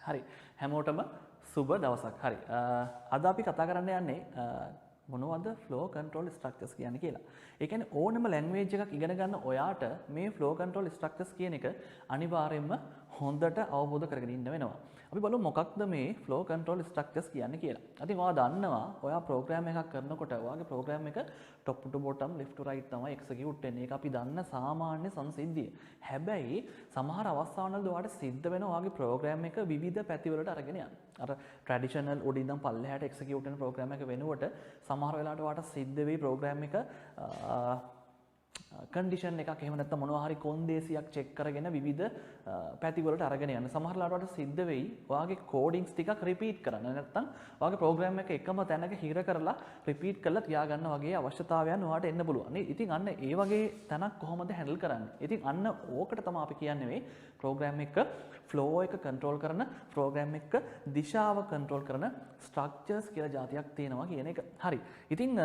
හරි හැමෝටම සුබ දවසක්. හරි අද අපි කතා කරන්න යන්නේ මොනවද flow control structures කියන්නේ කියලා. ඒ කියන්නේ ඕනම language එකක් ඉගෙන ගන්න ඔයාට මේ flow control structures කියන එක අනිවාර්යයෙන්ම හොඳට අවබෝධ කරගෙන ඉන්න වෙනවා. අපි බලමු මොකක්ද මේ flow control structures කියන්නේ කියලා. ඉතින් ඔයා දන්නවා ඔයා program එකක් කරනකොට ඔයාගේ program එක top to bottom left to right තමයි execute වෙන්නේ. ඒක අපි දන්න සාමාන්‍ය සංසිද්ධිය. හැබැයි සමහර අවස්ථාවවලදී ඔයාට සිද්ධ වෙනවා ඔයාගේ program එක විවිධ පැතිවලට අරගෙන යන්න. අර traditional උඩින් ඉඳන් පල්ලෙහාට execute වෙන program එක වෙනුවට සමහර වෙලාවට ඔයාට සිද්ධ වෙයි program එක කන්ඩිෂන් එකක් එහෙම නැත්නම් මොනවා හරි කොන්දේසියක් චෙක් කරගෙන විවිධ පැතිවලට අරගෙන යන්න. සමහර වෙලාවට සිද්ධ වෙයි ඔයාගේ කෝඩින්ග්ස් ටිකක් රිපීට් කරන්න. නැත්නම් ඔයාගේ ප්‍රෝග්‍රෑම් එක එකම තැනක හිර කරලා රිපීට් කරලා තියාගන්න වගේ අවශ්‍යතාවයන් ඔයාට එන්න පුළුවන්. ඉතින් අන්න ඒ වගේ තැනක් කොහොමද හැන්ඩල් කරන්නේ? ඉතින් අන්න ඕකට තමයි අපි කියන්නේ මේ ප්‍රෝග්‍රෑම් එක ෆ්ලෝ එක කන්ට්‍රෝල් කරන ප්‍රෝග්‍රෑම් එක දිශාව කන්ට්‍රෝල් කරන ස්ට්‍රක්චර්ස් කියලා જાතියක් තියෙනවා කියන එක. හරි. ඉතින්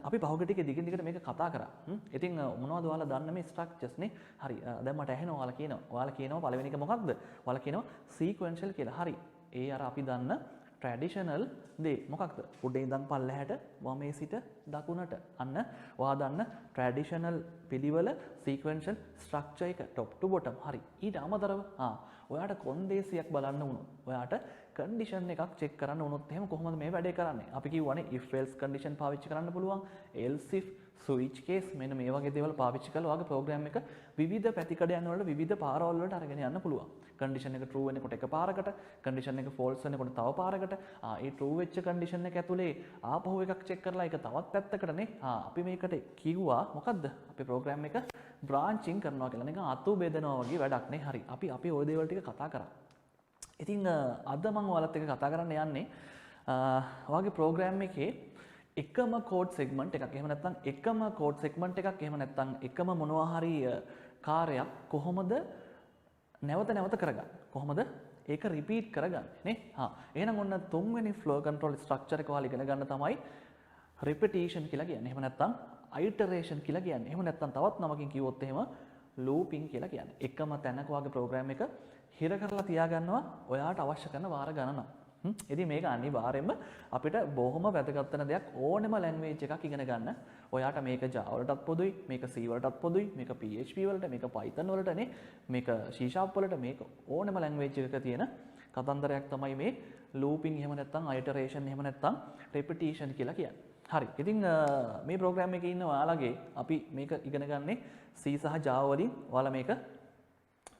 අපි පහුගිය ටිකේ දිගින් දිගට මේක කතා කරා. ඉතින් මොනවද ඔයාලා දන්න මේ ස්ට්‍රක්චර්ස් නේ? හරි. දැන් මට ඇහෙනවා ඔයාලා කියනවා පළවෙනි එක මොකක්ද? ඔයාලා කියනවා සීක්වෙන්ෂල් කියලා. හරි. ඒ අර අපි දන්න ට්‍රැඩිෂනල් දේ මොකක්ද? උඩින් ඉඳන් පල්ලෙහාට වමේ සිට දකුණට. අන්න ඔයා දන්න ට්‍රැඩිෂනල් පිළිවෙල සීක්වෙන්ෂල් ස්ට්‍රක්චර් එක top to bottom. හරි. ඊට අමතරව ඔයාට කොන්දේසියක් බලන්න වුණොත් ඔයාට කන්ඩිෂන් එකක් චෙක් කරන්න වුණොත් එහෙම කොහොමද මේ වැඩේ කරන්නේ? අපි කියවනේ if else condition පාවිච්චි කරන්න පුළුවන්. else if switch case මෙන්න මේ වගේ දේවල් පාවිච්චි කරලා ඔයාගේ ප්‍රෝග්‍රෑම් එක විවිධ පැතිකඩයන් වල විවිධ පාරවල් වලට අරගෙන යන්න පුළුවන්. කන්ඩිෂන් එක true වෙනකොට එක පාරකට, කන්ඩිෂන් එක false වෙනකොට තව පාරකට. ඒ true වෙච්ච කන්ඩිෂන් එක ඇතුලේ ආපහු එකක් චෙක් කරලා ඒක තවත් පැත්තකටනේ. අපි මේකට කිව්වා මොකද්ද? අපේ ප්‍රෝග්‍රෑම් එක branching කරනවා කියලා. නිකන් අතු බෙදනවා වගේ වැඩක් නේ. හරි. අපි ওই දේවල් ටික කතා කරා. ඉතින් අද මම ඔයාලත් එක්ක කතා කරන්න යන්නේ ඔයාගේ ප්‍රෝග්‍රෑම් එකේ එකම කෝඩ් සෙග්මන්ට් එකක් එහෙම නැත්නම් එකම කෝඩ් සෙග්මන්ට් එකක් එහෙම නැත්නම් එකම මොනවා හරි කාර්යයක් කොහොමද නැවත කරගන්නේ? කොහොමද ඒක රිපීට් කරගන්නේ නේ? එහෙනම් ඔන්න තුන්වෙනි flow control structure එක ඔයාලා ඉගෙන ගන්න තමයි repetition කියලා කියන්නේ. එහෙම නැත්නම් iteration කියලා කියන්නේ. එහෙම නැත්නම් තවත් නමකින් කිව්වොත් එහෙම looping කියලා කියන්නේ. එකම තැනක ඔයාගේ ප්‍රෝග්‍රෑම් එක හිර කරලා තියාගන්නවා ඔයාට අවශ්‍ය කරන වාර ගණනක්. ඉතින් මේක අනිවාර්යයෙන්ම අපිට බොහොම වැදගත් වෙන දෙයක් ඕනෙම ලැන්ග්වේජ් එකක් ඉගෙන ගන්න. ඔයාට මේක Java වලටත් පොදුයි, මේක C වලටත් පොදුයි, මේක PHP වලට, මේක Python වලටනේ, මේක C# වලට, මේක ඕනෙම ලැන්ග්වේජ් එකක තියෙන කතන්දරයක් තමයි මේ looping එහෙම නැත්නම් iteration එහෙම නැත්නම් repetition කියලා කියන්නේ. හරි. ඉතින් මේ ප්‍රෝග්‍රෑම් එකේ ඉන්න ඔයාලගේ අපි මේක ඉගෙන ගන්නේ C සහ Java වලින්. ඔයාලා මේක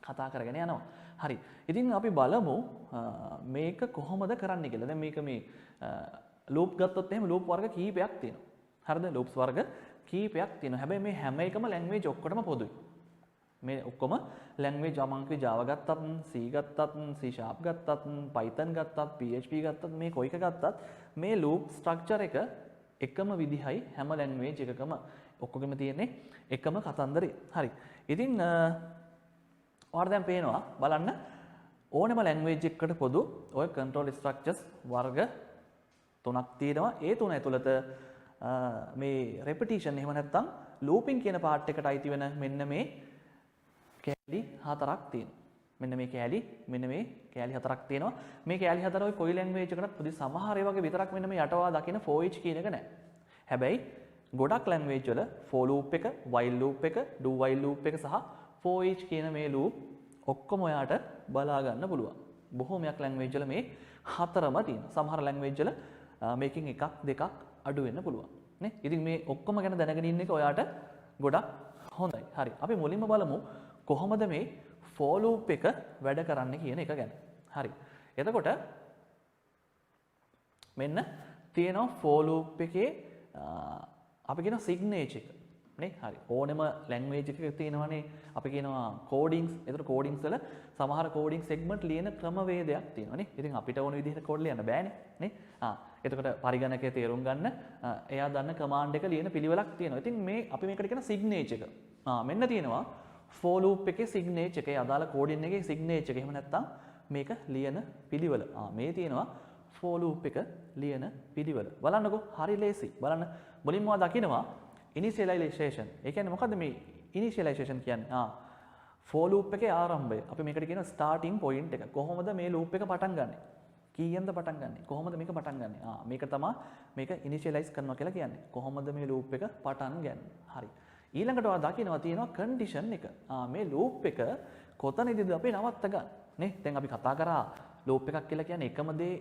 කතා කරගෙන යනවා. හරි. ඉතින් අපි බලමු මේක කොහොමද කරන්න කියලා. දැන් මේක මේ loop ගත්තොත් එහෙම loop වර්ග කීපයක් තියෙනවා. හරිද? loops වර්ග කීපයක් තියෙනවා. හැබැයි මේ හැම එකම language ඔක්කොටම පොදුයි. මේ ඔක්කොම language අමංකේ Java ගත්තත්, C ගත්තත්, C# ගත්තත්, Python ගත්තත්, PHP ගත්තත්, මේ කොයි එක ගත්තත් මේ loop structure එක එකම විදිහයි හැම language එකකම ඔක්කොගෙම තියෙන්නේ එකම කතන්දරේ. හරි. ඉතින් ඔයාලා දැන් පේනවා බලන්න ඕනෙම ලැන්ග්වේජ් එකකට පොදු ඔය control structures වර්ග තුනක් තියෙනවා. ඒ තුන ඇතුළත මේ repetition එහෙම නැත්නම් looping කියන part එකට අයිති වෙන මෙන්න මේ කෑලි හතරක් තියෙනවා. මෙන්න මේ කෑලි හතරක් තියෙනවා. මේ කෑලි හතර ඔය කොයි ලැන්ග්වේජ් එකකටත් පොදු. සමහර ඒ වගේ විතරක් මෙන්න මේ යටවා දකින for each කියන එක නැහැ. හැබැයි ගොඩක් ලැන්ග්වේජ් වල for loop එක, while loop එක, do while loop එක සහ for each කියන මේ loop ඔක්කොම ඔයාට බලා ගන්න පුළුවන්. බොහෝමයක් ලැන්ග්වේජ් වල මේ හතරම තියෙනවා. සමහර ලැන්ග්වේජ් වල මේකෙන් එකක් දෙකක් අඩු වෙන්න පුළුවන් නේ. ඉතින් මේ ඔක්කොම ගැන දැනගෙන ඉන්න එක ඔයාට ගොඩක් හොඳයි. හරි. අපි මුලින්ම බලමු කොහොමද මේ for loop එක වැඩ කරන්නේ කියන එක ගැන. හරි. එතකොට මෙන්න තියෙනවා for loop එකේ අපි කියන signature එක. නේ? හරි. ඕනෙම ලැන්ග්වේජ් එකක තියෙනවානේ අපි කියනවා කෝඩින්ග්ස්. ඒතර කෝඩින්ග්ස් වල සමහර කෝඩින්ග් සෙග්මන්ට් ලියන ක්‍රමවේදයක් තියෙනවා නේ. ඉතින් අපිට ඕන විදිහට කෝඩ් ලියන්න බෑනේ නේ. එතකොට පරිගණකයේ තේරුම් ගන්න එයා දන්න කමාන්ඩ් එක ලියන පිළිවෙලක් තියෙනවා. ඉතින් මේ අපි මේකට කියන සිග්නේචර් එක. මෙන්න තියෙනවා for loop එකේ සිග්නේචර් එකේ අදාළ කෝඩින් එකේ සිග්නේචර් එක. එහෙම නැත්නම් මේක ලියන පිළිවෙල. මේ තියෙනවා for loop එක ලියන පිළිවෙල. බලන්නකෝ හරි ලේසි. බලන්න මුලින්ම දකිනවා initialization. ඒ කියන්නේ මොකද්ද මේ initialization කියන්නේ? for loop එකේ ආරම්භය. අපි මේකට කියනවා starting point එක. කොහොමද මේ loop එක පටන් ගන්නෙ? කීයෙන්ද පටන් ගන්නෙ? කොහොමද මේක පටන් ගන්නෙ? මේක තමයි මේක initialize කරනවා කියලා කියන්නේ. කොහොමද මේ loop එක පටන් ගන්නෙ? හරි. ඊළඟට ඔයා දකිනවා තියෙනවා condition එක. මේ loop එක කොතනදීද අපි නවත්ත ගන්න? නේ? දැන් අපි කතා කරා loop එකක් කියලා කියන්නේ එකම දේ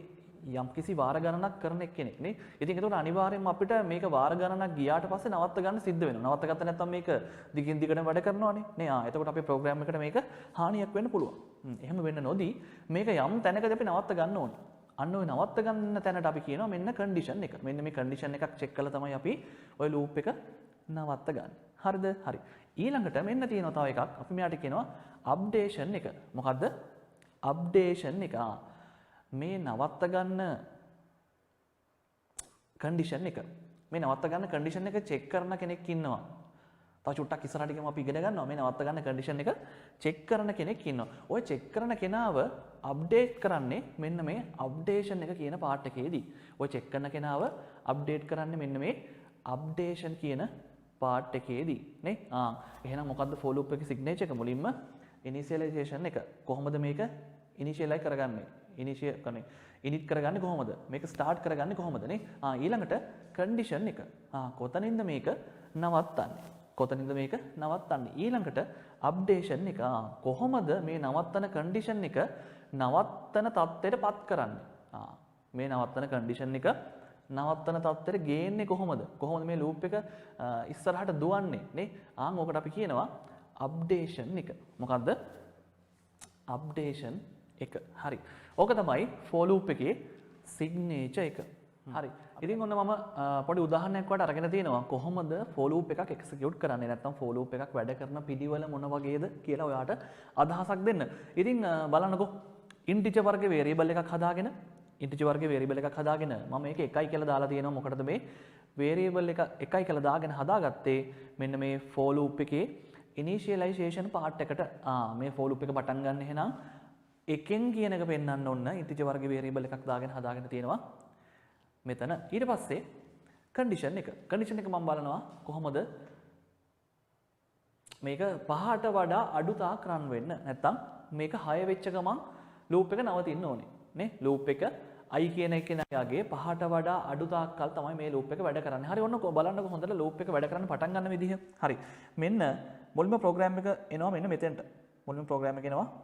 යම්කිසි වාර ගණනක් කරන කෙනෙක් නේ. ඉතින් ඒකට අනිවාර්යයෙන්ම අපිට මේක වාර ගණනක් ගියාට පස්සේ නවත්ත ගන්න සිද්ධ වෙනවා. නවත්ත ගත්ත නැත්නම් මේක දිගින් දිගටම වැඩ කරනවානේ. නේ. එතකොට අපේ ප්‍රෝග්‍රෑම් එකට මේක හානියක් වෙන්න පුළුවන්. එහෙම වෙන්න නොදී මේක යම් තැනකදී අපි නවත්ත ගන්න ඕනේ. අන්න ඔය නවත්ත ගන්න තැනට අපි කියනවා මෙන්න කන්ඩිෂන් එක. මෙන්න මේ කන්ඩිෂන් එකක් චෙක් කරලා තමයි අපි ඔය ලූප් එක නවත්ත ගන්න. හරිද? හරි. ඊළඟට මෙන්න තියෙනවා තව එකක්. අපි මෙයාට කියනවා අප්ඩේෂන් එක. මොකද්ද? අප්ඩේෂන් එක. මේ නවත්ත ගන්න කන්ඩිෂන් එක. මේ නවත්ත ගන්න කන්ඩිෂන් එක චෙක් කරන කෙනෙක් ඉන්නවා. තව චුට්ටක් ඉස්සරහට ගිහම අපි ඉගෙන ගන්නවා මේ නවත්ත ගන්න කන්ඩිෂන් එක චෙක් කරන කෙනෙක් ඉන්නවා. ඔය චෙක් කරන කෙනාව අප්ඩේට් කරන්නේ මෙන්න මේ අප්ඩේෂන් එක කියන පාර්ට් එකේදී. ඔය චෙක් කරන කෙනාව අප්ඩේට් කරන්නේ මෙන්න මේ අප්ඩේෂන් කියන පාර්ට් එකේදී නේ. එහෙනම් මොකද්ද for loop එකේ signature එක? මුලින්ම initialization එක. කොහොමද මේක initialize කරගන්නේ? init කරගන්නේ කොහොමද? මේක start කරගන්නේ කොහොමද නේ? ඊළඟට condition එක. කොතනින්ද මේක නවත්තන්නේ? කොතනින්ද මේක නවත්තන්නේ? ඊළඟට අප්ඩේෂන් එක. කොහොමද මේ නවත්තන කන්ඩිෂන් එක නවත්තන තත්ත්වයට පත් කරන්නේ? මේ නවත්තන කන්ඩිෂන් එක නවත්තන තත්ත්වයට ගේන්නේ කොහොමද? කොහොමද මේ ලූප් එක ඉස්සරහට දුවන්නේ නේ? ඕකට අපි කියනවා අප්ඩේෂන් එක. මොකද්ද? අප්ඩේෂන් එක. හරි. ඕක තමයි for loop එකේ signature එක. හරි. ඉතින් ඔන්න මම පොඩි උදාහරණයක් වලට අරගෙන තියෙනවා කොහොමද for loop එකක් execute කරන්නේ නැත්නම් for loop එකක් වැඩ කරන පිළිවෙල මොන වගේද කියලා ඔයාට අදහසක් දෙන්න. ඉතින් බලන්නකෝ integer වර්ග variable එකක් හදාගෙන මම මේක 1යි කියලා දාලා තියෙනවා. මොකටද මේ variable එක 1යි කියලා දාගෙන හදාගත්තේ? මෙන්න මේ for loop එකේ initialization part එකට. මේ for loop එක පටන් ගන්න එහෙනම් එකෙන් කියන එක පෙන්වන්න ඕන integer වර්ග variable එකක් දාගෙන හදාගෙන තියෙනවා. මෙතන ඊට පස්සේ කන්ඩිෂන් එක මම බලනවා කොහොමද මේක 5ට වඩා අඩු තාක් රන් වෙන්න නැත්නම් මේක 6 වෙච්ච ගමන් ලූප් එක නවතින්න ඕනේ නේ. ලූප් එක i කියන එකේ 5ට වඩා අඩු තාක් කල් තමයි මේ ලූප් එක වැඩ කරන්නේ. හරි. ඔන්න බලන්නකො හොඳට ලූප් එක වැඩ කරන්න පටන් ගන්න විදිහ. හරි. මෙන්න මුලින්ම ප්‍රෝග්‍රෑම් එක එනවා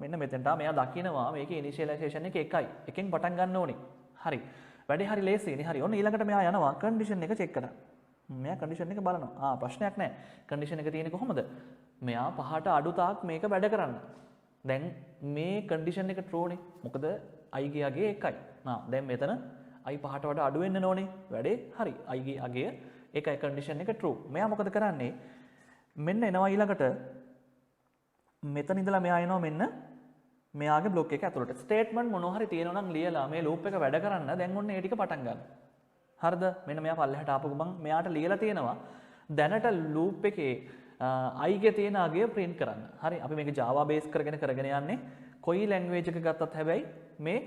මෙන්න මෙතෙන්ට. මෙයා දකිනවා මේකේ ඉනිෂියලයිසේෂන් එක 1යි. එකෙන් පටන් ගන්න ඕනේ. හරි. වැඩේ හරි ලේසියිනේ. හරි. ඔන්න ඊළඟට මෙයා යනවා කන්ඩිෂන් එක චෙක් කරන්න. මෙයා කන්ඩිෂන් එක බලනවා. ප්‍රශ්නයක් නැහැ. කන්ඩිෂන් එක තියෙන්නේ කොහොමද? මෙයා 5ට අඩු තාක් මේක වැඩ කරන්න. දැන් මේ කන්ඩිෂන් එක true නේ. මොකද i ගේ අගය 1යි. දැන් මෙතන i 5ට වඩා අඩු වෙන්න ඕනේ. වැඩේ හරි. i ගේ අගය 1යි කන්ඩිෂන් එක true. මෙයා මොකද කරන්නේ? මෙන්න එනවා ඊළඟට මෙතන ඉඳලා මෙයා එනවා මෙන්න මෙයාගේ බ්ලොක් එක ඇතුළට ස්ටේට්මන්ට් මොනවා හරි තියෙනවා නම් ලියලා මේ ලූප් එක වැඩ කරන්න දැන් ඔන්න ඒ ටික පටන් ගන්න. හරිද? මෙන්න මෙයා පල්ලෙහාට ආපු ගමන් මෙයාට ලියලා තියෙනවා දැනට ලූප් එකේ i ගේ තියෙන අගය print කරන්න. හරි. අපි මේක Java base කරගෙන යන්නේ. කොයි language එක ගත්තත් හැබැයි මේ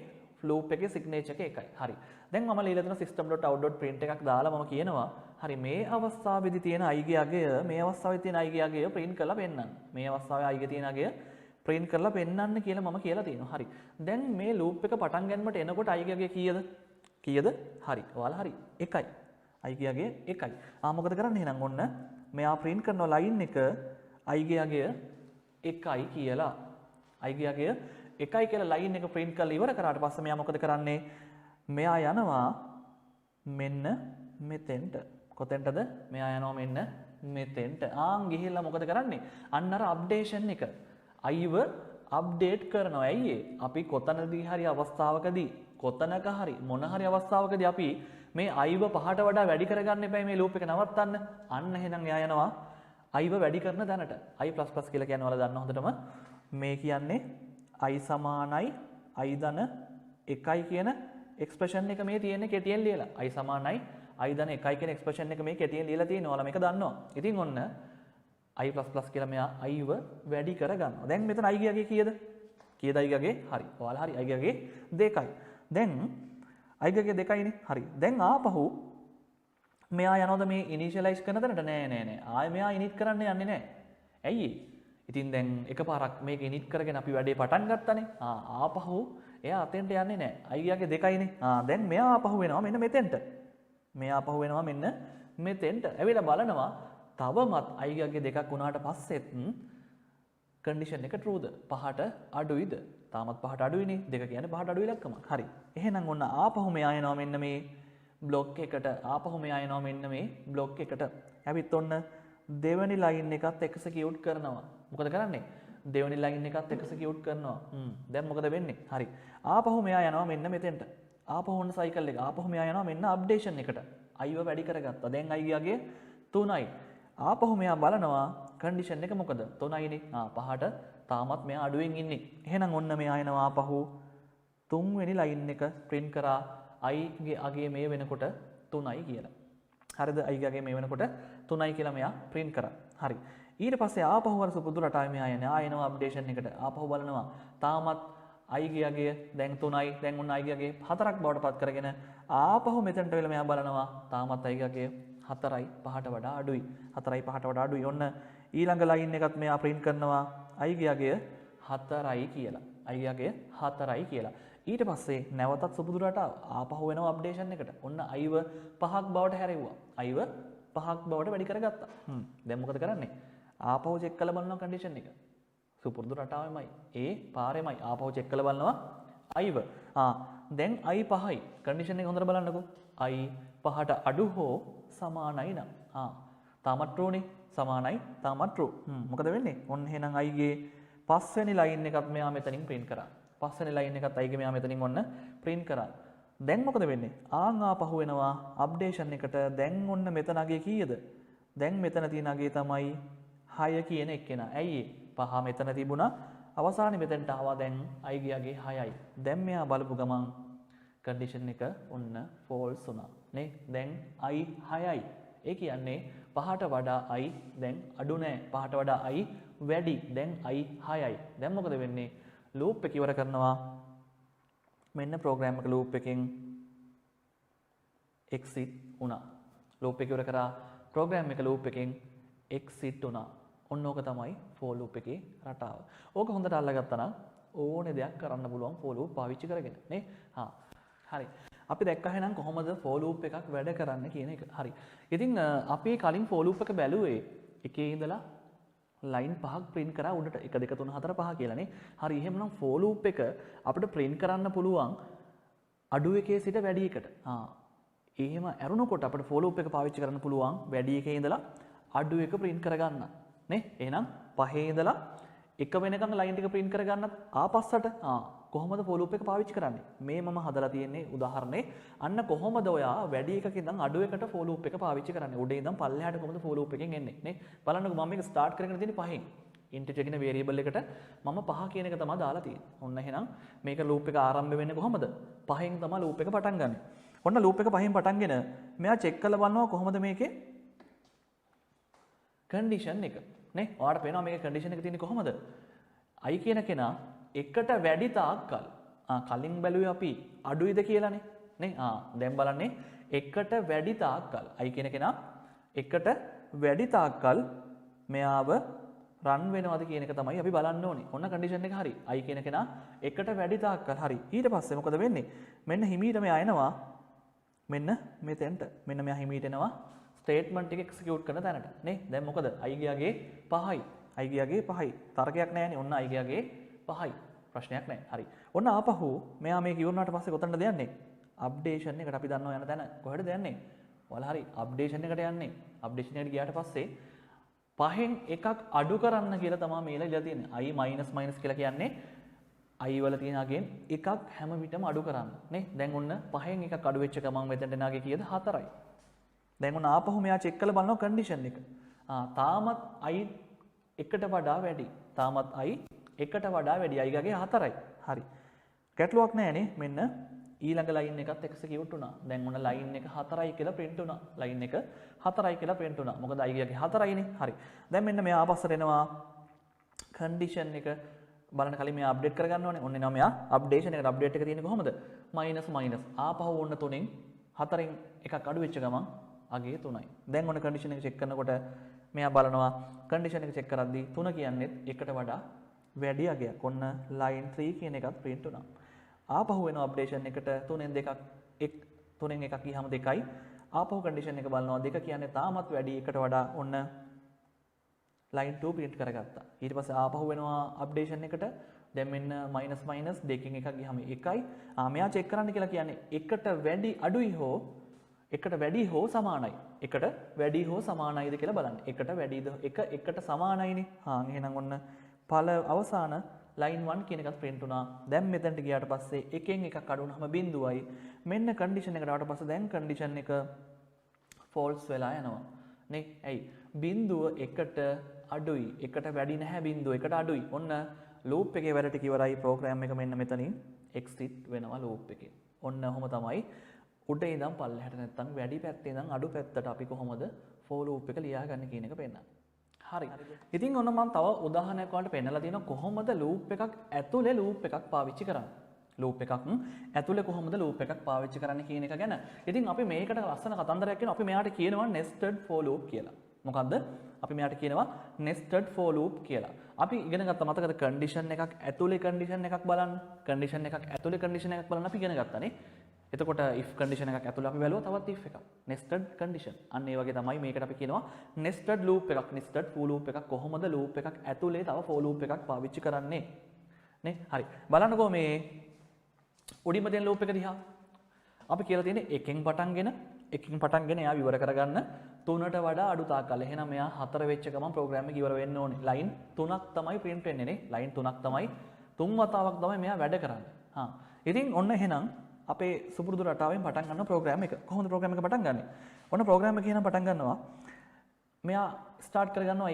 ලූප් එකේ signature එක එකයි. හරි. දැන් මම ලියලා තියෙන system.out.print එකක් දාලා මම කියනවා හරි මේ අවස්ථාවේදී තියෙන i ගේ අගය මේ අවස්ථාවේ තියෙන i ගේ අගය print කරලා පෙන්නන්න. මේ අවස්ථාවේ i ගේ තියෙන අගය print කරලා පෙන්නන්න කියලා මම කියලා තියෙනවා. හරි. දැන් මේ loop එක පටන් ගන්නකොට එනකොට i ගේ අගය කීයද? හරි. ඔයාලා හරි. 1යි. i ගේ අගය 1යි. මොකද කරන්නේ එහෙනම් ඔන්න මෙයා print කරන line එක i ගේ අගය 1යි කියලා. i ගේ අගය 1යි කියලා line එක print කරලා ඉවර කරාට පස්සේ මෙයා මොකද කරන්නේ? මෙයා යනවා මෙන්න මෙතෙන්ට. කොතෙන්ටද? මෙයා යනවා මෙන්න මෙතෙන්ට. ගිහිල්ලා මොකද කරන්නේ? අන්න අර අප්ඩේෂන් එක අයිව අප්ඩේට් කරනවා. ඇයි ඒ? අපි කොතනදී හරි අවස්ථාවකදී කොතනක හරි මොන හරි අවස්ථාවකදී අපි මේ අයිව 5ට වඩා වැඩි කරගන්න එපා මේ ලූප් එක නවත්තන්න. අන්න එහෙනම් එයා යනවා අයිව වැඩි කරන තැනට. i++ කියලා කියන්නේ ඔයාලා දන්න හොඳටම මේ කියන්නේ i සමානයි i ධන 1යි කියන එක්ස්ප්‍රෙෂන් එක මේ තියෙන්නේ කෙටියෙන් ලියලා. i සමානයි i ධන 1යි කියන එක්ස්ප්‍රෙෂන් එක මේ කෙටියෙන් ලියලා තියෙනවා. ඔයාලා මේක දන්නවා. ඉතින් ඔන්න i++ කියලා මෙයා iව වැඩි කරගන්නවා. දැන් මෙතන i ගේ අගය කීයද? i ගේ අගය? හරි. ඔයාලා හරි. i ගේ අගය 2යි. දැන් i ගේ අගය 2යිනේ. හරි. දැන් ආපහු මෙයා යනවද මේ ඉනිෂියලයිස් කරන තැනට? නෑ. ආයෙ මෙයා ඉනිට් කරන්න යන්නේ නෑ. ඇයි? ඉතින් දැන් එකපාරක් මේක ඉනිට් කරගෙන අපි වැඩේ පටන් ගත්තනේ. ආපහු එයා අතෙන්ට යන්නේ නැහැ. අයියාගේ දෙකයිනේ. දැන් මෙයා ආපහු වෙනවා මෙන්න මෙතෙන්ට. මෙයා ආපහු වෙනවා මෙන්න මෙතෙන්ට. ඇවිල්ලා බලනවා තවමත් අයියාගේ දෙකක් වුණාට පස්සෙත් කන්ඩිෂන් එක ට්‍රූද? 5ට අඩුයිද? තාමත් 5ට අඩුයිනේ. දෙක කියන්නේ 5ට අඩු ඉලක්කමක්. හරි. එහෙනම් ඔන්න ආපහු මෙයා එනවා මෙන්න මේ බ්ලොක් එකට. ආපහු මෙයා එනවා මෙන්න මේ බ්ලොක් එකට. ඇවිත් ඔන්න දෙවෙනි ලයින් එකත් එක්සිකියුට් කරනවා. මොකද කරන්නේ? දෙවෙනි ලයින් එකත් එක්සිකියුට් කරනවා. දැන් මොකද වෙන්නේ? හරි. ආපහු මෙයා යනවා මෙන්න මෙතෙන්ට. ආපහු ඔන්න සයිකල් එක. ආපහු මෙයා යනවා මෙන්න අප්ඩේෂන් එකට. අයිව වැඩි කරගත්තා. දැන් අයියාගේ 3යි. ආපහු මෙයා බලනවා කන්ඩිෂන් එක මොකද? 3යිනේ. 5ට තාමත් මෙයා අඩුවෙන් ඉන්නේ. එහෙනම් ඔන්න මෙයා එනවා ආපහු තුන්වෙනි ලයින් එක print කරා i ගේ අගේ මේ වෙනකොට 3යි කියලා. හරිද? i ගේ අගේ මේ වෙනකොට 3යි කියලා මෙයා print කරා. හරි. ඊට පස්සේ ආපහු අර සුපුරුදු රටාවේ මෙයා යන්නේ. එනවා අප්ඩේෂන් එකට. ආපහු බලනවා තාමත් i ගේ අගේ දැන් 3යි. දැන් ඔන්න i ගේ අගේ 4ක් බවට පත් කරගෙන ආපහු මෙතනට වෙලා මෙයා බලනවා තාමත් i ගේ අගේ 4යි 5ට වඩා අඩුයි. 4යි 5ට වඩා අඩුයි. ඔන්න ඊළඟ ලයින් එකත් මෙයා print කරනවා i ගේ අගේ 4යි කියලා. i ගේ අගේ 4යි කියලා. ඊට පස්සේ නැවතත් සුපුරුදු රටාව ආපහු වෙනවා අප්ඩේෂන් එකට. ඔන්න iව 5ක් බවට හැරෙව්වා. iව 5ක් බවට වැඩි කරගත්තා. දැන් මොකද කරන්නේ? ආපහු චෙක් කරලා බලනවා කන්ඩිෂන් එක. සුපුරුදු රටාවෙමයි. ඒ පාරෙමයි ආපහු චෙක් කරලා බලනවා iව. දැන් i 5යි. කන්ඩිෂන් එක හොඳට බලන්නකෝ. i 5ට අඩු හෝ සමානයි නම්. තාමත් true නේ. සමානයි තාමත් true. මොකද වෙන්නේ? ඔන්න එහෙනම් i ගේ පස්වෙනි ලයින් එකත් මෙයා මෙතනින් print කරා. පස්වෙනි ලයින් එකත් i ගේ මෙයා මෙතනින් ඔන්න print කරා. දැන් මොකද වෙන්නේ? ආපහු වෙනවා අප්ඩේෂන් එකට. දැන් ඔන්න මෙතන අගේ කීයද? දැන් මෙතන තියෙන අගේ තමයි 6 කියන එක්කෙනා. ඇයි ඒ? 5 මෙතන තිබුණා. අවසානයේ මෙතනට ආවා දැන් i ගේ අගේ 6යි. දැන් මෙයා බලපු ගමන් කන්ඩිෂන් එක ඔන්න false වුණා. නේ? දැන් i 6යි. ඒ කියන්නේ 5ට වඩා i දැන් අඩු නෑ. 5ට වඩා i වැඩි. දැන් i 6යි. දැන් මොකද වෙන්නේ? ලූප් එක ඉවර කරනවා. මෙන්න ප්‍රෝග්‍රෑම් එක ලූප් එකෙන් exit වුණා. ලූප් එක ඉවර කරා. ප්‍රෝග්‍රෑම් එක ලූප් එකෙන් exit වුණා. ඔන්න ඕක තමයි for loop එකේ රටාව. ඕක හොඳට අල්ලගත්තා නම් ඕනේ දෙයක් කරන්න පුළුවන් for loop පාවිච්චි කරගෙන නේ. හරි. අපි දැක්කා එහෙනම් කොහොමද for loop එකක් වැඩ කරන්න කියන එක. හරි. ඉතින් අපි කලින් for loop එක බැලුවේ එකේ ඉඳලා line 5ක් print කරා උඩට 1 2 3 4 5 කියලානේ. හරි. එහෙමනම් for loop එක අපිට print කරන්න පුළුවන් අඩු එකේ සිට වැඩි එකට. එහෙම ඇරුණකොට අපිට for loop එක පාවිච්චි කරන්න පුළුවන් වැඩි එකේ ඉඳලා අඩු එක print කරගන්න. නේ? එහෙනම් 5 ඉඳලා 1 වෙනකන් line ටික print කරගන්නත් ආපස්සට කොහොමද for loop එක පාවිච්චි කරන්නේ? මේ මම හදලා තියෙන්නේ උදාහරණේ. අන්න කොහොමද ඔයා වැඩි එකක ඉඳන් අඩු එකට for loop එක පාවිච්චි කරන්නේ? උඩ ඉඳන් පල්ලෙහාට කොහොමද for loop එකෙන් එන්නේ? නේ? බලන්නකෝ මම මේක start කරගෙන තියෙන්නේ 5න්. integer කියන variable එකට මම 5 කියන එක තමයි දාලා තියෙන්නේ. ඔන්න එහෙනම් මේක loop එක ආරම්භ වෙන්නේ කොහොමද? 5න් තමයි loop එක පටන් ගන්නෙ. ඔන්න loop එක 5න් පටන්ගෙන මෙයා check කරලා බලනවා කොහොමද මේකේ condition එක. නේ? ඔයාලට පේනවා මේකේ condition එක තියෙන්නේ කොහොමද? i කියන කෙනා එකට වැඩි තාක්කල් කලින් බැලුවේ අපි අඩුයිද කියලානේ නේ. දැන් බලන්නේ එකට වැඩි තාක්කල් i කියන කෙනා එකට වැඩි තාක්කල් මෙයාව රන් වෙනවද කියන එක තමයි අපි බලන්න ඕනේ. ඔන්න කන්ඩිෂන් එක හරි. i කියන කෙනා එකට වැඩි තාක්කල් හරි. ඊට පස්සේ මොකද වෙන්නේ? මෙන්න හිමීට මෙයා එනවා මෙන්න මෙතෙන්ට. මෙන්න මෙයා හිමීට එනවා ස්ටේට්මන්ට් එක එක්සිකියුට් කරන තැනට නේ. දැන් මොකද i ගියාගේ 5යි. i ගියාගේ 5යි. තර්කයක් නැහැනේ. ඔන්න i ගියාගේ 5යි. ප්‍රශ්නයක් නැහැ. හරි. ඔන්න ආපහු මෙයා මේක ඉවරනාට පස්සේ කොතනද යන්නේ? අප්ඩේෂන් එකට. අපි දන්නවා යන තැන. කොහෙටද යන්නේ? ඔයාලා හරි අප්ඩේෂන් එකට යන්නේ. අප්ඩේෂන් එකට ගියාට පස්සේ 5න් එකක් අඩු කරන්න කියලා තමයි මේලා ඉලා තියෙන්නේ. i මයිනස් මයිනස් කියලා කියන්නේ i වල තියෙන අගෙන් එකක් හැම විටම අඩු කරන්න නේ. දැන් ඔන්න 5න් එකක් අඩු වෙච්ච ගමන් මෙතනට එනාගේ කීයද? 4යි. දැන් ඔන්න ආපහු මෙයා චෙක් කරලා බලනවා කන්ඩිෂන් එක. තාමත් i එකට වඩා වැඩි. තාමත් i එකට වඩා වැඩි. i ගාගේ 4යි. හරි. ගැටලුවක් නැහැනේ. මෙන්න ඊළඟ ලයින් එකත් එක්සිකියුට් වුණා. දැන් ඔන්න ලයින් එක 4යි කියලා print වුණා. ලයින් එක 4යි කියලා print වුණා. මොකද i ගාගේ 4යිනේ. හරි. දැන් මෙන්න මෙයා ආපස්සට එනවා කන්ඩිෂන් එක බලන්න කලින් මෙයා අප්ඩේට් කරගන්න ඕනේ. ඔන්න එනවා මෙයා අප්ඩේෂන් එකට අප්ඩේට් එක තියෙන්නේ කොහොමද? Minus minus. ආපහු ඔන්න 3න් 4න් එකක් අඩු වෙච්ච ගමන් අගේ 3යි. දැන් ඔන්න කන්ඩිෂන් එක චෙක් කරනකොට මෙයා බලනවා කන්ඩිෂන් එක චෙක් කරද්දී 3 කියන්නේ එකට වඩා වැඩි අගයක්. ඔන්න line 3 කියන එකත් print වුණා. ආපහු වෙනවා අප්ඩේෂන් එකට 3න් දෙකක් 3න් එකක් ගියහම 2යි. ආපහු කන්ඩිෂන් එක බලනවා 2 කියන්නේ තාමත් වැඩි එකට වඩා ඔන්න line 2 print කරගත්තා. ඊට පස්සේ ආපහු වෙනවා අප්ඩේෂන් එකට දැන් මෙන්න මයිනස් මයිනස් දෙකකින් එකක් ගියහම 1යි. මෙයා චෙක් කරන්න කියලා කියන්නේ එකට වැඩි අඩුයි හෝ එකට වැඩි හෝ සමානයි. එකට වැඩි හෝ සමානයිද කියලා බලන්න. එකට වැඩිද එකට සමානයිනේ. එහෙනම් ඔන්න ඵල අවසාන line 1 කියන එකත් print වුණා. දැන් මෙතනට ගියාට පස්සේ එකෙන් එකක් අඩු වුනහම බිඳුවයි. මෙන්න condition එකට ආවට පස්සේ දැන් condition එක false වෙලා යනවා. නේ? ඇයි? බිඳුව එකට අඩුයි. එකට වැඩි නැහැ බිඳුව. එකට අඩුයි. ඔන්න loop එකේ වැඩ ටික ඉවරයි. program එක මෙන්න මෙතනින් exit වෙනවා loop එකේ. ඔන්න ඔහොම තමයි උඩ ඉඳන් පල්ලෙහාට නැත්තම් වැඩි පැත්තේ ඉඳන් අඩු පැත්තට අපි කොහොමද for loop එක ලියාගන්නේ කියන එක පෙන්නන්න. හරි. ඉතින් ඔන්න මම තව උදාහරණයක් වලට පෙන්නලා තියෙනවා කොහොමද loop එකක් ඇතුලේ loop එකක් පාවිච්චි කරන්නේ. loop එකක් ඇතුලේ කොහොමද loop එකක් පාවිච්චි කරන්නේ කියන එක ගැන. ඉතින් අපි මේකට ලස්සන කතන්දරයක් කියනවා. අපි මෙයාට කියනවා nested for loop කියලා. මොකද්ද? අපි මෙයාට කියනවා nested for loop කියලා. අපි ඉගෙන ගත්ත මතකද condition එකක් ඇතුලේ condition එකක් බලන්න. condition එකක් ඇතුලේ condition එකක් බලන්න අපි ඉගෙන ගත්තානේ. එතකොට if condition එකක් ඇතුළේ අපි බැලුවා තවත් if එකක් nested condition. අන්න ඒ වගේ තමයි මේකට අපි කියනවා nested loop එකක් nested for loop එකක් කොහොමද loop එකක් ඇතුලේ තව for loop එකක් පාවිච්චි කරන්නේ නේ. හරි බලන්නකෝ මේ උඩින්ම තියෙන loop එක දිහා අපි කියලා තියෙන්නේ එකෙන් පටන්ගෙන එයා විවර කරගන්න 3ට වඩා අඩු තාක්කල්. එහෙනම් මෙයා 4 වෙච්ච ගමන් program එක ඉවර වෙන්න ඕනේ. line 3ක් තමයි print වෙන්නේ නේ. line 3ක් තමයි 3 වතාවක් තමයි මෙයා වැඩ කරන්නේ. ඉතින් ඔන්න එහෙනම් අපේ සුපුරුදු රටාවෙන් පටන් ගන්න ප්‍රෝග්‍රෑම් එක. කොහොමද ප්‍රෝග්‍රෑම් එක පටන් ගන්නෙ? ඔන්න ප්‍රෝග්‍රෑම් එක කියනවා පටන් ගන්නවා. මෙයා ස්ටාර්ට් කරගන්නවා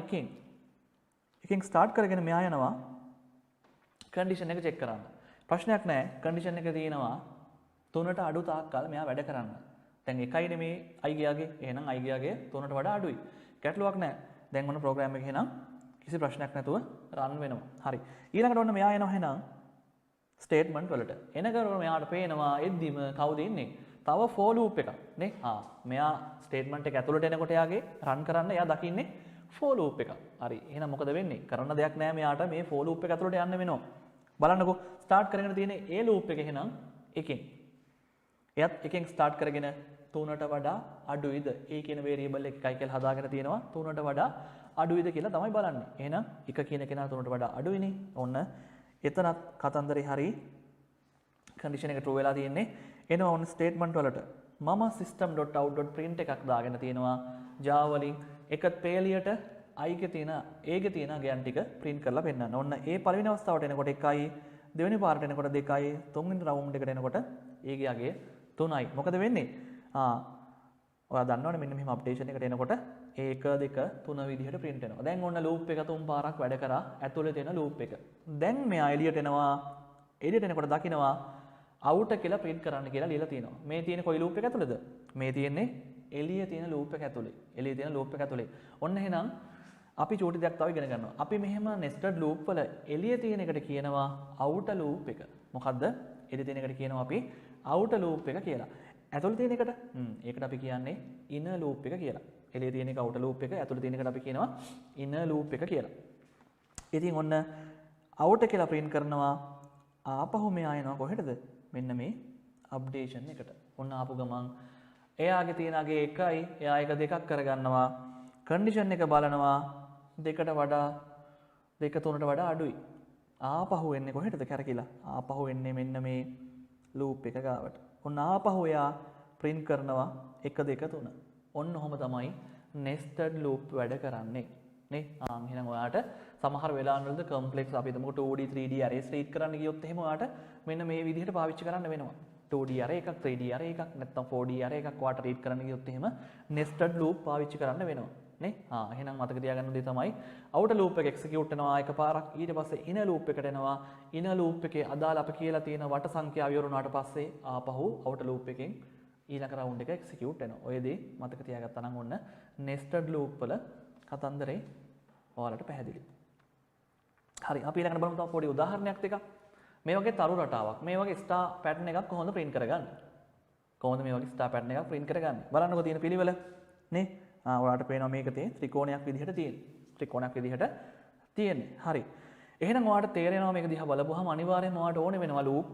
එකෙන් ස්ටාර්ට් කරගෙන මෙයා යනවා කන්ඩිෂන් එක චෙක් කරන්න. ප්‍රශ්නයක් නැහැ. කන්ඩිෂන් එක තියෙනවා 3ට අඩු තාක්කල් මෙයා වැඩ කරන්න. දැන් 1යි නෙමේ i ගියාගේ. එහෙනම් i ගියාගේ 3ට වඩා අඩුයි. ගැටලුවක් නැහැ. දැන් ඔන්න ප්‍රෝග්‍රෑම් එක එහෙනම් කිසි ප්‍රශ්නයක් නැතුව රන් වෙනවා. හරි. ඊළඟට ඔන්න මෙයා එනවා එහෙනම් ස්ටේට්මන්ට් වලට. එනකොට මෙයාට පේනවා එද්දිම කවුද ඉන්නේ? තව for loop එකක් නේ. මෙයා ස්ටේට්මන්ට් එක ඇතුළට එනකොට එයාගේ රන් කරන්න එයා දකින්නේ for loop එකක්. හරි. එහෙනම් මොකද වෙන්නේ? කරන්න දෙයක් නැහැ මෙයාට මේ for loop එක ඇතුළට යන්න වෙනවා. බලන්නකෝ ස්ටාර්ට් කරගෙන තියෙන්නේ ඒ loop එක එහෙනම් එකෙන්. එයත් එකෙන් ස්ටාර්ට් කරගෙන 3ට වඩා අඩුයිද? ඒ කියන variable එක එකයි කියලා හදාගෙන තියෙනවා 3ට වඩා අඩුයිද කියලා තමයි බලන්නේ. එහෙනම් එක කියන කෙනා 3ට වඩා අඩුයිනේ. ඔන්න එතනත් කතන්දරේ හරි කන්ඩිෂන් එක true වෙලා තියෙන්නේ. එනවා ඔන්න ස්ටේට්මන්ට් වලට මම system.out.print එකක් දාගෙන තියෙනවා Java වලින් එකත් පේලියට i ගේ තියෙන a ගේ තියෙන ගයන් ටික print කරලා පෙන්නන්න. ඔන්න ඒ පළවෙනි අවස්ථාවට එනකොට 1යි දෙවෙනි පාරට එනකොට 2යි තුන්වෙනි රවුන්ඩ් එකට එනකොට a ගේ අගය 3යි. මොකද වෙන්නේ? ඔයා දන්නවනේ මෙන්න මෙහෙම අප්ඩේෂන් එකට එනකොට 1 2 3 විදිහට print වෙනවා. දැන් ඔන්න loop එක තුන් පාරක් වැඩ කරා ඇතුලේ තියෙන loop එක. දැන් මෙයා එළියට එනවා. එළියට එනකොට දකිනවා out කියලා print කරන්න කියලා ලියලා තියෙනවා. මේ තියෙන කොයි loop එක ඇතුලේද? මේ තියෙන්නේ එළියේ තියෙන loop එක ඇතුලේ. එළියේ තියෙන loop එක ඇතුලේ. ඔන්න එහෙනම් අපි චූටි දෙයක් තව ඉගෙන ගන්නවා. අපි මෙහෙම nested loop වල එළියේ තියෙන එකට කියනවා outer loop එක. මොකද්ද? එළියේ තියෙන එකට කියනවා අපි outer loop එක කියලා. ඇතුළේ තියෙන එකට ඒකට අපි කියන්නේ inner loop එක කියලා. එළියේ තියෙන එක outer loop එක, ඇතුළේ තියෙන එකට අපි කියනවා inner loop එක කියලා. ඉතින් ඔන්න outer කියලා print කරනවා. ආපහු මෙයා එනවා කොහෙටද? මෙන්න මේ අප්ඩේෂන් එකට. ඔන්න ආපු ගමන් එයාගේ තියෙන අගේ 1යි, එයා එක දෙකක් කරගන්නවා. කන්ඩිෂන් එක බලනවා 2ට වඩා 2 3ට වඩා අඩුයි. ආපහු එන්නේ කොහෙටද කැරකිලා? ආපහු එන්නේ මෙන්න මේ loop එක ගාවට. ඔන්න ආපහු එයා print කරනවා 1 2 3. ඔන්න ඔහොම තමයි nested loop වැඩ කරන්නේ. නේ? එහෙනම් ඔයාට සමහර වෙලාවවලද complex අපි හිතමු 2D 3D arrays read කරන්න ගියොත් එහෙම ඔයාට මෙන්න මේ විදිහට පාවිච්චි කරන්න වෙනවා. 2D array එකක් 3D array එකක් නැත්නම් 4D array එකක් ඔයාට read කරන්න ගියොත් එහෙම nested loop පාවිච්චි කරන්න වෙනවා. නේ? එහෙනම් මතක තියාගන්න දේ තමයි outer loop එක execute වෙනවා එකපාරක් ඊට පස්සේ inner loop එකට එනවා. inner loop එකේ අදාළ අපි කියලා තියෙන වට සංඛ්‍යාව ඉවරුනාට පස්සේ ආපහු outer loop එකෙන් ඊළඟ round එක execute වෙනවා. ඔය දේ මතක තියාගත්තා නම් ඔන්න nested loop වල කතන්දරේ ඔයාලට පැහැදිලි. හරි අපි ඊළඟට බලමු තව පොඩි උදාහරණයක් දෙකක්. මේ වගේ තරු රටාවක් මේ වගේ star pattern එකක් කොහොමද print කරගන්නේ? කොහොමද මේ වගේ star pattern එකක් print කරගන්නේ? බලන්නකෝ තියෙන පිළිවෙල. නේ. ඔයාලට පේනවා මේක ත්‍රිකෝණයක් විදිහට තියෙන. ත්‍රිකෝණයක් විදිහට තියෙන්නේ. හරි. එහෙනම් ඔයාලට තේරෙනවා මේක දිහා බලපුවාම අනිවාර්යයෙන්ම ඔයාලට ඕනේ වෙනවා ලූප්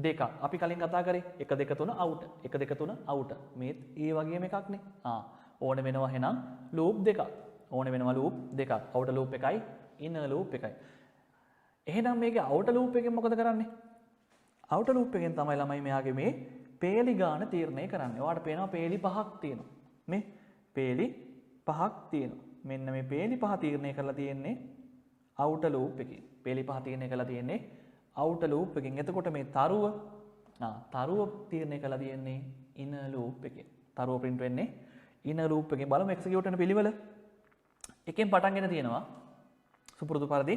දෙකක්. අපි කලින් කතා කරේ 1 2 3 අවුට්. 1 2 3 අවුට්. මේත් ඒ වගේම එකක්නේ. ඕනේ වෙනවා එහෙනම් ලූප් දෙකක්. ඕනේ වෙනවා ලූප් දෙකක්. අවුටර් ලූප් එකයි ඉන්නර් ලූප් එකයි. එහෙනම් මේකේ අවුටර් ලූප් එකෙන් මොකද කරන්නේ? අවුටර් ලූප් එකෙන් තමයි ළමයි මෙයාගේ මේ පේලි ගාන තීරණය කරන්නේ. ඔයාලට පේනවා පේලි පහක් තියෙනවා. මේ පේලි පහක් තියෙනවා. මෙන්න මේ පේලි පහ තීරණය කරලා තියෙන්නේ අවුටර් ලූප් එකේ. පේලි පහ තීරණය කරලා තියෙන්නේ අවුටර් ලූප් එකෙන්. එතකොට මේ තරුව තීරණය කරලා තියෙන්නේ ඉනර් ලූප් එකේ. තරුව print වෙන්නේ ඉනර් ලූප් එකෙන්. බලමු එක්සිකියුට් වෙන පිළිවෙල. එකෙන් පටන්ගෙන තියෙනවා. සුපුරුදු පරිදි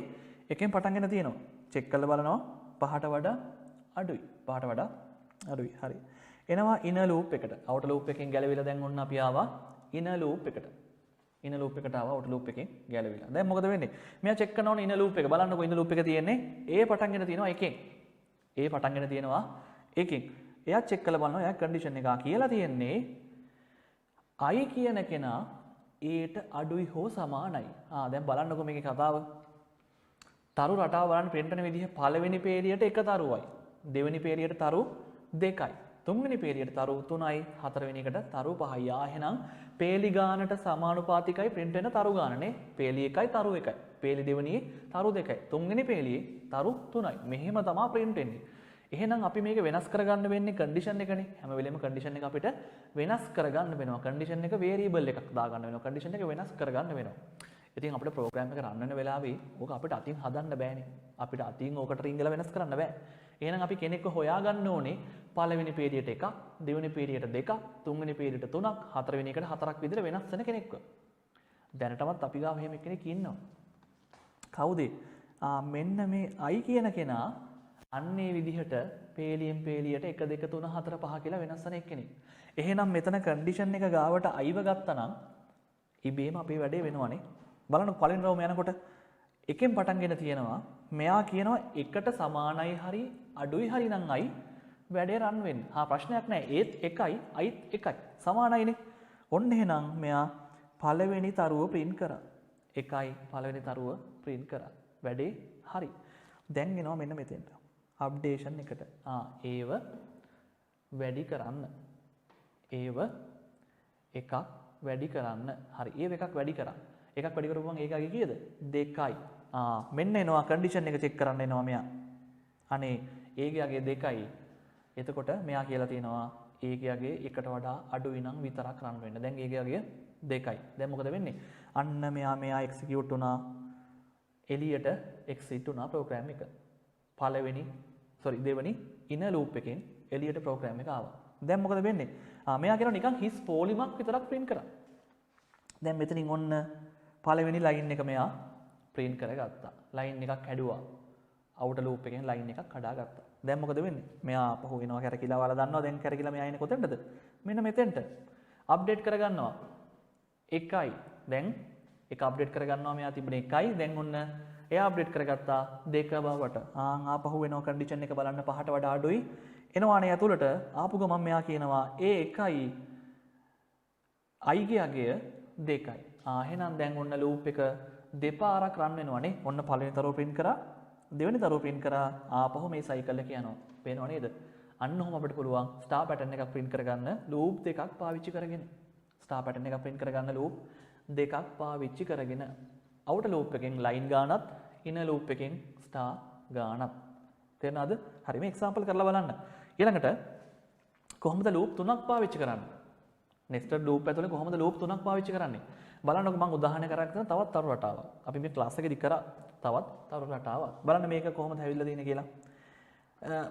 එකෙන් පටන්ගෙන තියෙනවා. චෙක් කරලා බලනවා පහට වඩා අඩුයි. පහට වඩා අඩුයි. හරි. එනවා ඉනර් ලූප් එකට. අවුටර් ලූප් එකෙන් ගැලවිලා දැන් ඔන්න අපි ආවා ඉනර් ලූප් එකට. ඉනර් ලූප් එකට ආවා අවුටර් ලූප් එකෙන් ගැලවිලා. දැන් මොකද වෙන්නේ? මෙයා චෙක් කරනවා ඉනර් ලූප් එක. බලන්නකො ඉනර් ලූප් එක තියෙන්නේ A පටන්ගෙන තියෙනවා එකෙන්. A පටන්ගෙන තියෙනවා එකෙන්. එයා චෙක් කරලා බලනවා එයා කන්ඩිෂන් එක කියලා තියෙන්නේ I කියන කෙනා Aට අඩුයි හෝ සමානයි. දැන් බලන්නකො මේකේ කතාව. තරු රටාව බලන්න print වෙන විදිහ පළවෙනි පේලියට එක තරුවයි. දෙවෙනි පේලියට තරු දෙකයි. තුන්වෙනි පේලියට තරු 3යි. හතරවෙනි එකට තරු 5යි. එහෙනම් පේලි ගානට සමානුපාතිකයි print වෙන තරු ගානනේ. පේලි 1යි තරු 1යි. පේලි දෙවෙනියේ තරු 2යි. තුන්වෙනි පේලියේ තරු 3යි. මෙහෙම තමයි print වෙන්නේ. එහෙනම් අපි මේක වෙනස් කරගන්න වෙන්නේ කන්ඩිෂන් එකනේ. හැම වෙලෙම කන්ඩිෂන් එක අපිට වෙනස් කරගන්න වෙනවා. කන්ඩිෂන් එක වේරියබල් එකක් දාගන්න වෙනවා. කන්ඩිෂන් එක වෙනස් කරගන්න වෙනවා. ඉතින් අපිට ප්‍රෝග්‍රෑම් එක රන් වෙන වෙලාවේ ඕක අපිට අතින් හදන්න බෑනේ. අපිට අතින් ඕකට රින්ගලා වෙනස් කරන්න බෑ. එහෙනම් අපි කෙනෙක්ව හොයාගන්න ඕනේ පළවෙනි පේලියට එකක්, දෙවෙනි පේලියට දෙකක්, තුන්වෙනි පේලියට තුනක්, හතරවෙනි එකට හතරක් විදිහට වෙනස් වෙන කෙනෙක්ව. දැනටමත් අපි ගාව එහෙම කෙනෙක් ඉන්නවා. කවුද? මෙන්න මේ I කියන කෙනා අන්නේ විදිහට පේලියෙන් පේලියට 1 2 3 4 5 කියලා වෙනස් වෙන එක්කෙනෙක්. එහෙනම් මෙතන කන්ඩිෂන් එක ගාවට Iව ගත්තා නම් ඉබේම අපේ වැඩේ වෙනවනේ. බලන්න පළවෙනි රෝම යනකොට එකෙන් පටන්ගෙන තියෙනවා මෙයා කියනවා එකට සමානයි හරි අඩුයි හරි නම් I වැඩේ රන් වෙන්න. ප්‍රශ්නයක් නැහැ. ඒත් එකයි Iත් එකයි. සමානයිනේ. ඔන්න එහෙනම් මෙයා පළවෙනි තරුව print කරා. එකයි පළවෙනි තරුව print කරා. වැඩේ හරි. දැන් එනවා මෙන්න මෙතෙන්ට. අප්ඩේෂන් එකට. ඒව වැඩි කරන්න. ඒව එකක් වැඩි කරන්න. හරි. ඒව එකක් වැඩි කරා. එකක් වැඩි කරපුවම ඒකගේ කීයද? 2යි. මෙන්න එනවා කන්ඩිෂන් එක චෙක් කරන්න එනවා මෙයා. අනේ ඒකගේ 2යි. එතකොට මෙයා කියලා තියෙනවා ඒකගේ එකට වඩා අඩුයි නම් විතරක් රන් වෙන්න. දැන් ඒකගේ 2යි. දැන් මොකද වෙන්නේ? අන්න මෙයා එක්සිකියුට් වුණා. එළියට එක්සිට් වුණා ප්‍රෝග්‍රෑම් එක. දෙවෙනි ඉනර් ලූප් එකෙන් එළියට ප්‍රෝග්‍රෑම් එක ආවා. දැන් මොකද වෙන්නේ? මෙයා කියනවා නිකන් හිස් පොලිමක් විතරක් print කරා. දැන් මෙතනින් ඔන්න පළවෙනි ලයින් එක මෙයා print කරගත්තා. ලයින් එකක් හැදුවා. අවුටර් ලූප් එකෙන් ලයින් එකක් කඩාගත්තා. දැන් මොකද වෙන්නේ? මෙයා පහු වෙනවා කැරකිලා ඔයාලා දන්නවා දැන් කැරකිලා මෙයා ඉන්නේ කොතෙන්ද? මෙන්න මෙතෙන්ට. අප්ඩේට් කරගන්නවා. 1යි. දැන් එක අප්ඩේට් කරගන්නවා මෙයා තිබුණේ 1යි. දැන් ඔන්න එයා අප්ඩේට් කරගත්තා 2 බවට. ආපහු වෙනවා කන්ඩිෂන් එක බලන්න 5ට වඩා අඩුයි. එනවානේ ඇතුළට ආපු ගමන් මෙයා කියනවා ඒ 1යි I ගේ අගය 2යි. එහෙනම් දැන් ඔන්න ලූප් එක දෙපාරක් රන් වෙනවනේ. ඔන්න පළවෙනි තරුව print කරා, දෙවෙනි තරුව print කරා, ආපහු මේ සයිකල් එක යනවා. පේනව නේද? අන්න ඔහොම අපිට පුළුවන් ස්ටාර් පැටර්න් එකක් print කරගන්න ලූප් දෙකක් පාවිච්චි කරගෙන. ස්ටාර් පැටර්න් එකක් print කරගන්න ලූප් දෙකක් පාවිච්චි කරගෙන. අවුටර් ලූප් එකෙන් ලයින් ගානත්, ඉනර් ලූප් එකෙන් ස්ටාර් ගානත්. තේරෙනවද? හරි මේ එක්සැම්පල් කරලා බලන්න. ඊළඟට කොහොමද ලූප් තුනක් පාවිච්චි කරන්නේ? නෙස්ටඩ් ලූප් ඇතුලේ කොහොමද ලූප් තුනක් පාවිච්චි කරන්නේ? බලන්නකො මම උදාහරණයක් කරගෙන තවත් තරු රටාවක්. අපි මේ ක්ලාස් එකේදී කරා තවත් තරු රටාවක්. බලන්න මේක කොහොමද හැවිල්ලා තියෙන්නේ කියලා.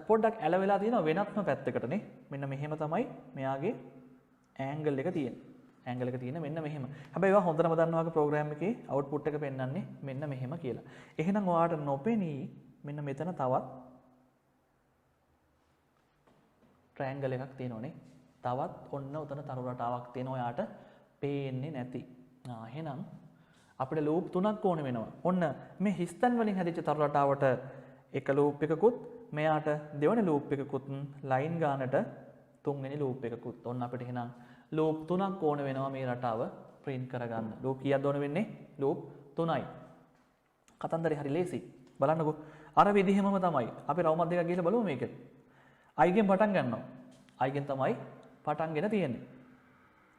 පොඩ්ඩක් ඇල වෙලා තියෙනවා වෙනත්ම පැත්තකටනේ. මෙන්න මෙහෙම තමයි මෙයාගේ ඇන්ගල් එක තියෙන්නේ. ඇන්ගල් එක තියෙන මෙන්න මෙහෙම. හැබැයි ඒවා හොඳටම දන්නවා වගේ ප්‍රෝග්‍රෑම් එකේ අවුට්පුට් එක පෙන්වන්නේ මෙන්න මෙහෙම කියලා. එහෙනම් ඔයාලට නොපෙනී මෙන්න මෙතන තවත් ට්‍රයැන්ගල් එකක් තියෙනවනේ. තවත් ඔන්න උතන තරු රටාවක් තියෙනවා ඔයාට පේන්නේ නැති. එහෙනම් අපිට ලූප් තුනක් ඕනේ වෙනවා. ඔන්න මේ හිස්තන් වලින් හැදිච්ච තරු රටාවට එක ලූප් එකකුත් මෙයාට දෙවෙනි ලූප් එකකුත් ලයින් ගානට තුන්වෙනි ලූප් එකකුත්. ඔන්න අපිට එහෙනම් ලූප් 3ක් ඕන වෙනවා මේ රටාව print කරගන්න. ලූප් කීයක්ද ඕන වෙන්නේ? ලූප් 3යි. කතන්දරේ හරි ලේසි. බලන්නකෝ. අර විදිහමම තමයි. අපි රවුමක් දෙකක් ගිහලා බලමු මේක. i ගෙන් පටන් ගන්නවා. i ගෙන් තමයි පටන්ගෙන තියෙන්නේ.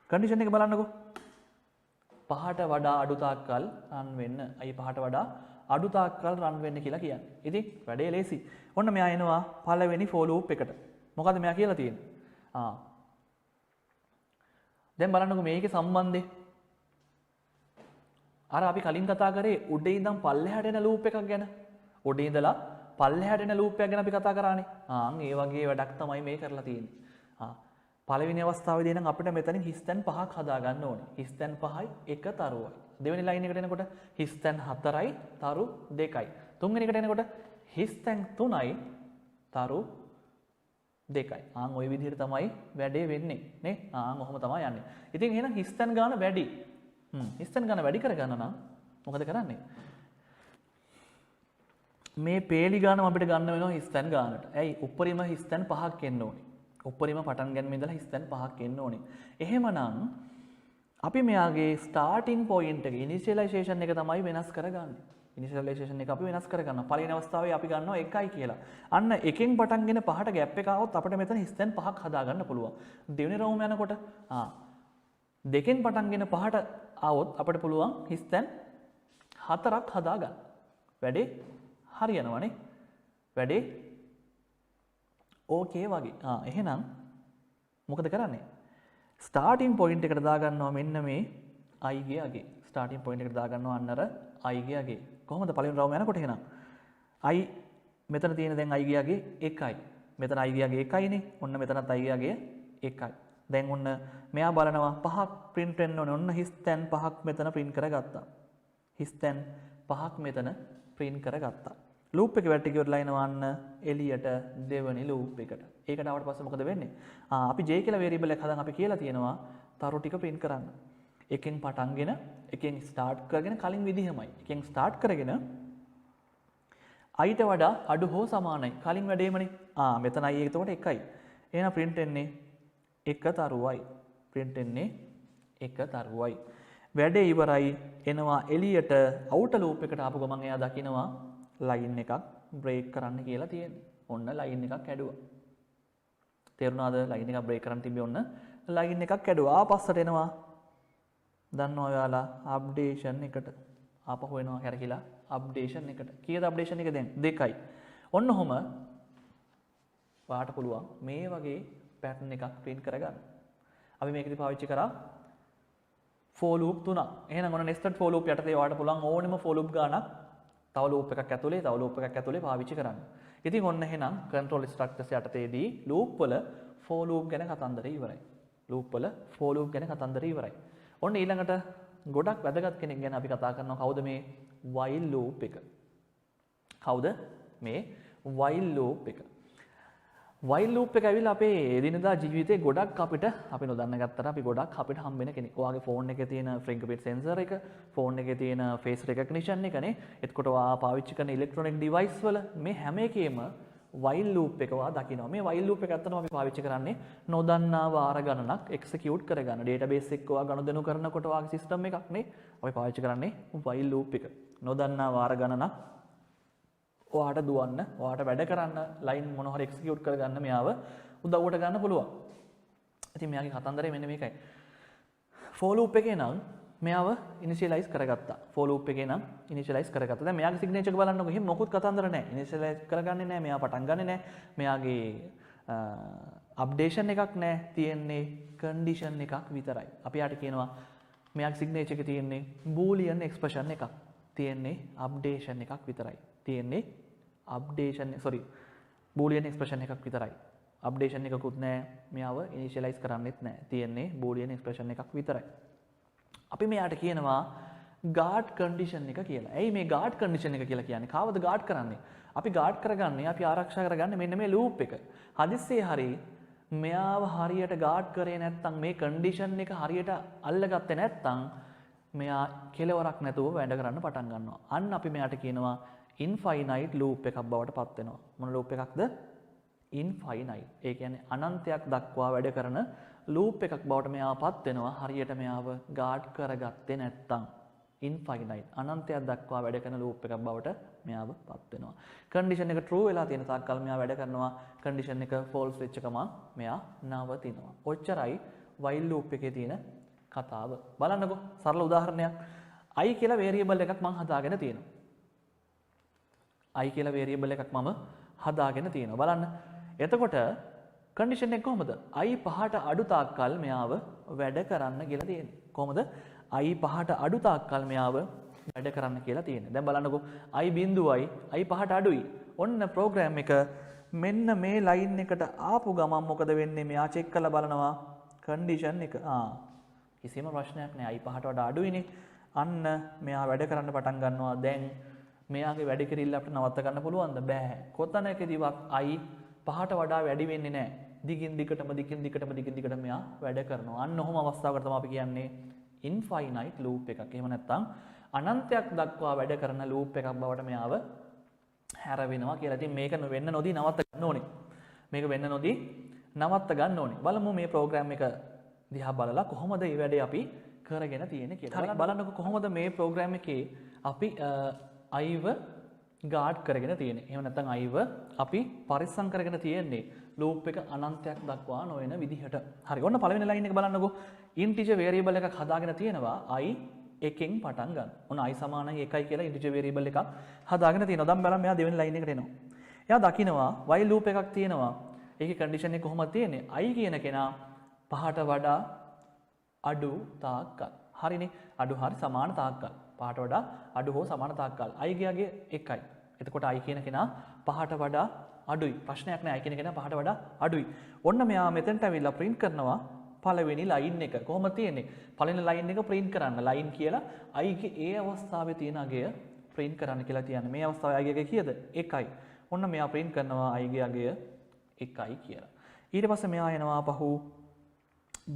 කන්ඩිෂන් එක බලන්නකෝ. 5ට වඩා අඩු තාක්කල් රන් වෙන්න. i 5ට වඩා අඩු තාක්කල් රන් වෙන්න කියලා කියන්නේ. ඉතින් වැඩේ ලේසි. ඔන්න මෙයා එනවා පළවෙනි for loop එකට. මොකද මෙයා කියලා තියෙන්නේ? දැන් බලන්නකෝ මේකේ සම්බන්ධය. අර අපි කලින් කතා කරේ උඩ ඉඳන් පල්ලෙහාට එන loop එකක් ගැන. උඩ ඉඳලා පල්ලෙහාට එන loop එකක් ගැන අපි කතා කරානේ. ඒ වගේ වැඩක් තමයි මේ කරලා තියෙන්නේ. පළවෙනි අවස්ථාවේදී නම් අපිට මෙතනින් හිස්තැන් 5ක් හදා ගන්න ඕනේ. හිස්තැන් 5යි එක තරුවයි. දෙවෙනි ලයින් එකට එනකොට හිස්තැන් 4යි තරු 2යි. තුන්වෙනි එකට එනකොට හිස්තැන් 3යි තරු 2යි. ওই විදිහට තමයි වැඩේ වෙන්නේ නේ. ඔහොම තමයි යන්නේ. ඉතින් එහෙනම් හිස්තැන් ගාන වැඩි. හිස්තැන් ගාන වැඩි කරගන්න නම් මොකද කරන්නේ? මේ පේලි ගානම අපිට ගන්න වෙනවා හිස්තැන් ගානට. ඇයි? උඩරිම හිස්තැන් 5ක් එන්න ඕනේ. උඩරිම පටන් ගැනීම ඉඳලා හිස්තැන් 5ක් එන්න ඕනේ. එහෙමනම් අපි මෙයාගේ ස්ටාර්ටින් පොයින්ට් එක ඉනිෂියලයිසේෂන් එක තමයි වෙනස් කරගන්නේ. ඉනිෂියලයිසේෂන් එක අපි වෙනස් කරගන්නවා. පළවෙනි අවස්ථාවේ අපි ගන්නවා 1යි කියලා. අන්න එකෙන් පටන්ගෙන 5ට ગેප් එක આવොත් අපිට මෙතන හිස්තැන් 5ක් හදා ගන්න පුළුවන්. දෙවෙනි රවුම යනකොට දෙකෙන් පටන්ගෙන 5ට આવොත් අපිට පුළුවන් හිස්තැන් 4ක් හදා ගන්න. වැඩේ හරියනවනේ. වැඩේ ඕකේ වගේ. එහෙනම් මොකද කරන්නේ? ස්ටාර්ටින් පොයින්ට් එකට දාගන්නවා මෙන්න මේ i ගේ අගේ. ස්ටාර්ටින් පොයින්ට් එකට දාගන්නවා අන්නර i ගේ අගේ. කොහොමද පළවෙනි රවුම යනකොට එහෙනම් i මෙතන තියෙන දැන් i ගේ අගේ 1යි. මෙතන i ගේ අගේ 1යිනේ. ඔන්න මෙතනත් i ගේ අගේ 1යි. දැන් ඔන්න මෙයා බලනවා 5ක් print වෙන්න ඕනේ. ඔන්න හිස්තැන් 5ක් මෙතන print කරගත්තා. හිස්තැන් 5ක් මෙතන print කරගත්තා. ලූප් එක වැටි ඉවරලා එනවන්න එළියට දෙවෙනි ලූප් එකට. ඒකට ආවට පස්සේ මොකද වෙන්නේ? අපි j කියලා variable එකක් හදන් අපි කියලා තියෙනවා තරු ටික print කරන්න. එකෙන් පටන්ගෙන එකෙන් start කරගෙන කලින් විදිහමයි. එකෙන් start කරගෙන i ට වඩා අඩු හෝ සමානයි. කලින් වැඩේමනේ. මෙතන i එක එතකොට 1යි. එහෙනම් print වෙන්නේ 1 තරුවයි. print වෙන්නේ 1 තරුවයි. වැඩේ ඉවරයි. එනවා එළියට outer loop එකට ආපු ගමන් එයා දකිනවා ලයින් එකක් බ්‍රේක් කරන්න කියලා තියෙන්නේ. ඔන්න ලයින් එකක් ඇඩුවා. තේරුණාද? ලයින් එකක් බ්‍රේක් කරන්න තිබ්බේ ඔන්න ලයින් එකක් ඇඩුවා. ආපස්සට එනවා. දන්නවා ඔයාලා අප්ඩේෂන් එකට. ආපහු එනවා කරකිලා අප්ඩේෂන් එකට. කීයද අප්ඩේෂන් එක දැන්? 2යි. ඔන්න ඔහම වාට පුළුවන් මේ වගේ පැටර්න් එකක් print කරගන්න. අපි මේකදී පාවිච්චි කරා for loop 3. එහෙනම් ඔන්න nested for loop යටතේ වාට පුළුවන් ඕනෙම for loop ගානක් තව ලූප් එකක් ඇතුලේ තව ලූප් එකක් ඇතුලේ පාවිච්චි කරන්න. ඉතින් ඔන්න එහෙනම් control structures යටතේදී loop වල for loop ගැන කතන්දරය ඉවරයි. loop වල for loop ගැන කතන්දරය ඉවරයි. ඔන්න ඊළඟට ගොඩක් වැදගත් කෙනෙක් ගැන අපි කතා කරනවා. කවුද මේ while loop එක? කවුද මේ while loop එක? while loop එක ඇවිල්ලා අපේ එදිනදා ජීවිතේ ගොඩක් අපි නොදන්න ගත්තට අපි ගොඩක් අපිට හම්බෙන කෙනෙක්. ඔයාගේ ෆෝන් එකේ තියෙන fingerprint sensor එක, ෆෝන් එකේ තියෙන face recognition එකනේ. එතකොට ඔයා පාවිච්චි කරන electronic device වල මේ හැම එකේම while loop එක ඔයා දකිනවා. මේ while loop එක ඇත්තටම අපි පාවිච්චි කරන්නේ නොදන්නා වාර ගණනක් execute කරගන්න. database එක ඔයා ගනුදෙනු කරනකොට ඔයාගේ system එකක් නේ. අපි පාවිච්චි කරන්නේ while loop එක. නොදන්නා වාර ගණනක් ඔයාට දුවන්න, ඔයාට වැඩ කරන්න, ලයින් මොන හරි එක්සිකියුට් කරගන්න මෙයාව උදව්වට ගන්න පුළුවන්. ඉතින් මෙයාගේ කතන්දරේ මෙන්න මේකයි. for loop එකේ නම් මෙයාව ඉනිෂියලයිස් කරගත්තා. for loop එකේ නම් ඉනිෂියලයිස් කරගත්තා. දැන් මෙයාගේ සිග්නේචර් එක බලන්නකො. එහෙම මොකුත් කතන්දර නැහැ. ඉනිෂියලයිස් කරගන්නේ නැහැ. මෙයා පටන් ගන්නෙ නැහැ. මෙයාගේ අප්ඩේෂන් එකක් නැහැ. තියෙන්නේ කන්ඩිෂන් එකක් විතරයි. අපි යාට කියනවා මෙයාගේ සිග්නේචර් එකේ තියෙන්නේ බූලියන් එක්ස්ප්‍රෙෂන් එකක්. තියෙන්නේ අප්ඩේෂන් එකක් විතරයි. තියෙන්නේ බූලියන් එක්ස්ප්‍රෙෂන් එකක් විතරයි. අප්ඩේෂන් එකකුත් නැහැ. මෙයාව ඉනිෂියලයිස් කරන්නෙත් නැහැ. තියෙන්නේ බූලියන් එක්ස්ප්‍රෙෂන් එකක් විතරයි. අපි මෙයාට කියනවා guard condition එක කියලා. ඇයි මේ guard condition එක කියලා කියන්නේ? කාවද guard කරන්නේ? අපි guard කරගන්නේ, අපි ආරක්ෂා කරගන්නේ මෙන්න මේ loop එක. හදිස්සියේ හරි මෙයාව හරියට guard කරේ නැත්නම් මේ condition එක හරියට අල්ලගත්තේ නැත්නම් මෙයා කෙලවරක් නැතුව වැඩ කරන්න පටන් ගන්නවා. අන්න අපි මෙයාට කියනවා infinite loop එකක් බවට පත් වෙනවා. මොන loop එකක්ද? infinite. ඒ කියන්නේ අනන්තයක් දක්වා වැඩ කරන ලූප් එකක් බවට මෙයාපත් වෙනවා හරියට මෙයාව ගාඩ් කරගත්තේ නැත්තම්. ඉන්ෆයිනයිට් අනන්තයක් දක්වා වැඩ කරන ලූප් එකක් බවට මෙයාව පත් වෙනවා. කන්ඩිෂන් එක true වෙලා තියෙන තාක්කල් මෙයා වැඩ කරනවා. කන්ඩිෂන් එක false වෙච්ච ගමන් මෙයා නවතිනවා. ඔච්චරයි while loop එකේ තියෙන කතාව. බලන්නකෝ සරල උදාහරණයක්. i කියලා variable එකක් මම හදාගෙන තියෙනවා. i කියලා variable එකක් මම හදාගෙන තියෙනවා. බලන්න. එතකොට කන්ඩිෂන් එක කොහොමද? i 5ට අඩු තාක්කල් මෙයාව වැඩ කරන්න කියලා තියෙන්නේ. කොහොමද? i 5ට අඩු තාක්කල් මෙයාව වැඩ කරන්න කියලා තියෙන්නේ. දැන් බලන්නකෝ i බිඳුවයි i 5ට අඩුයි. ඔන්න ප්‍රෝග්‍රෑම් එක මෙන්න මේ ලයින් එකට ආපු ගමන් මොකද වෙන්නේ? මෙයා චෙක් කරලා බලනවා කන්ඩිෂන් එක. කිසිම ප්‍රශ්නයක් නෑ. i 5ට වඩා අඩුයිනේ. අන්න මෙයා වැඩ කරන්න පටන් ගන්නවා. දැන් මෙයාගේ වැඩ කිරිල්ල අපිට නවත්ත ගන්න පුළුවන්ද? බෑ. කොතනකදීවත් i 5ට වඩා වැඩි වෙන්නේ නෑ. දිගින් දිගටම මෙයා වැඩ කරනවා. අන්න ඔහොම අවස්ථාවකට තමයි අපි කියන්නේ ඉන්ෆයිනයිට් ලූප් එකක්. එහෙම නැත්නම් අනන්තයක් දක්වා වැඩ කරන ලූප් එකක් බවට මෙයාව හැරවෙනවා කියලා. ඉතින් මේක වෙන්න නොදී නවත්ත ගන්න ඕනේ. මේක වෙන්න නොදී නවත්ත ගන්න ඕනේ. බලමු මේ ප්‍රෝග්‍රෑම් එක දිහා බලලා කොහොමද මේ වැඩේ අපි කරගෙන තියෙන්නේ කියලා. හරි බලන්නකො කොහොමද මේ ප්‍රෝග්‍රෑම් එකේ අපි iව ගාඩ් කරගෙන තියෙන්නේ. එහෙම නැත්නම් iව අපි පරිස්සම් කරගෙන තියෙන්නේ ලූප් එක අනන්තයක් දක්වා නොවන විදිහට. හරි. ඔන්න පළවෙනි ලයින් එක බලන්නකො. ඉන්ටිජර් වේරියබල් එකක් හදාගෙන තියෙනවා i එකෙන් පටන් ගන්න. ඔන්න i සමානයි 1යි කියලා ඉන්ටිජර් වේරියබල් එකක් හදාගෙන තියෙනවා. දැන් බලන්න මෙයා දෙවෙනි ලයින් එකට එනවා. එයා දකිනවා while loop එකක් තියෙනවා. ඒකේ කන්ඩිෂන් එක කොහොමද තියෙන්නේ? i කියන කෙනා 5ට වඩා අඩු තාක්කල්. හරිනේ. අඩු හරි සමාන තාක්කල්. 5ට වඩා අඩු හෝ සමාන තාක්කල්. i ගියාගේ 1යි. එතකොට i කියන කෙනා 5ට වඩා අඩුයි. ප්‍රශ්නයක් නෑ. i කියන කෙනා 5ට වඩා අඩුයි. ඔන්න මෙයා මෙතනට ඇවිල්ලා print කරනවා පළවෙනි ලයින් එක. කොහොමද තියෙන්නේ? පළවෙනි ලයින් එක print කරන්න. ලයින් කියලා i ගේ ඒ අවස්ථාවේ තියෙන අගය print කරන්න කියලා තියන්නේ. මේ අවස්ථාවේ i ගේ අගය කීයද? 1යි. ඔන්න මෙයා print කරනවා i ගේ අගය 1යි කියලා. ඊට පස්සේ මෙයා එනවා පහු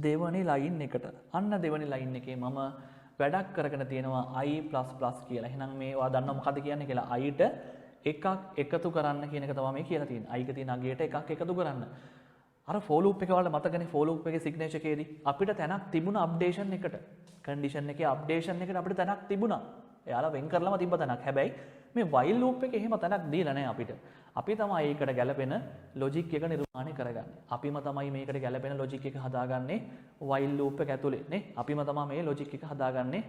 දෙවනි ලයින් එකට. අන්න දෙවනි ලයින් එකේ මම වැඩක් කරගෙන තියෙනවා i++ කියලා. එහෙනම් මේ ඔයා දන්නව මොකද කියන්නේ කියලා. i ට එකක් එකතු කරන්න කියන එක තමයි මේ කියලා තියෙන්නේ. i ගේ තියෙන අගයට එකක් එකතු කරන්න. අර for loop එක වල මතකනේ for loop එකේ signature එකේදී අපිට තැනක් තිබුණා අප්ඩේෂන් එකට. කන්ඩිෂන් එකේ අප්ඩේෂන් එකට අපිට තැනක් තිබුණා. එයාලා වෙන් කරලම තිබ්බ තැනක්. හැබැයි මේ while loop එකේ එහෙම තැනක් දීලා නැහැ අපිට. අපි තමයි ඒකට ගැලපෙන logic එක නිර්මාණය කරගන්නේ. අපිම තමයි මේකට ගැලපෙන logic එක හදාගන්නේ while loop එක ඇතුලේ නේ. අපිම තමයි මේ logic එක හදාගන්නේ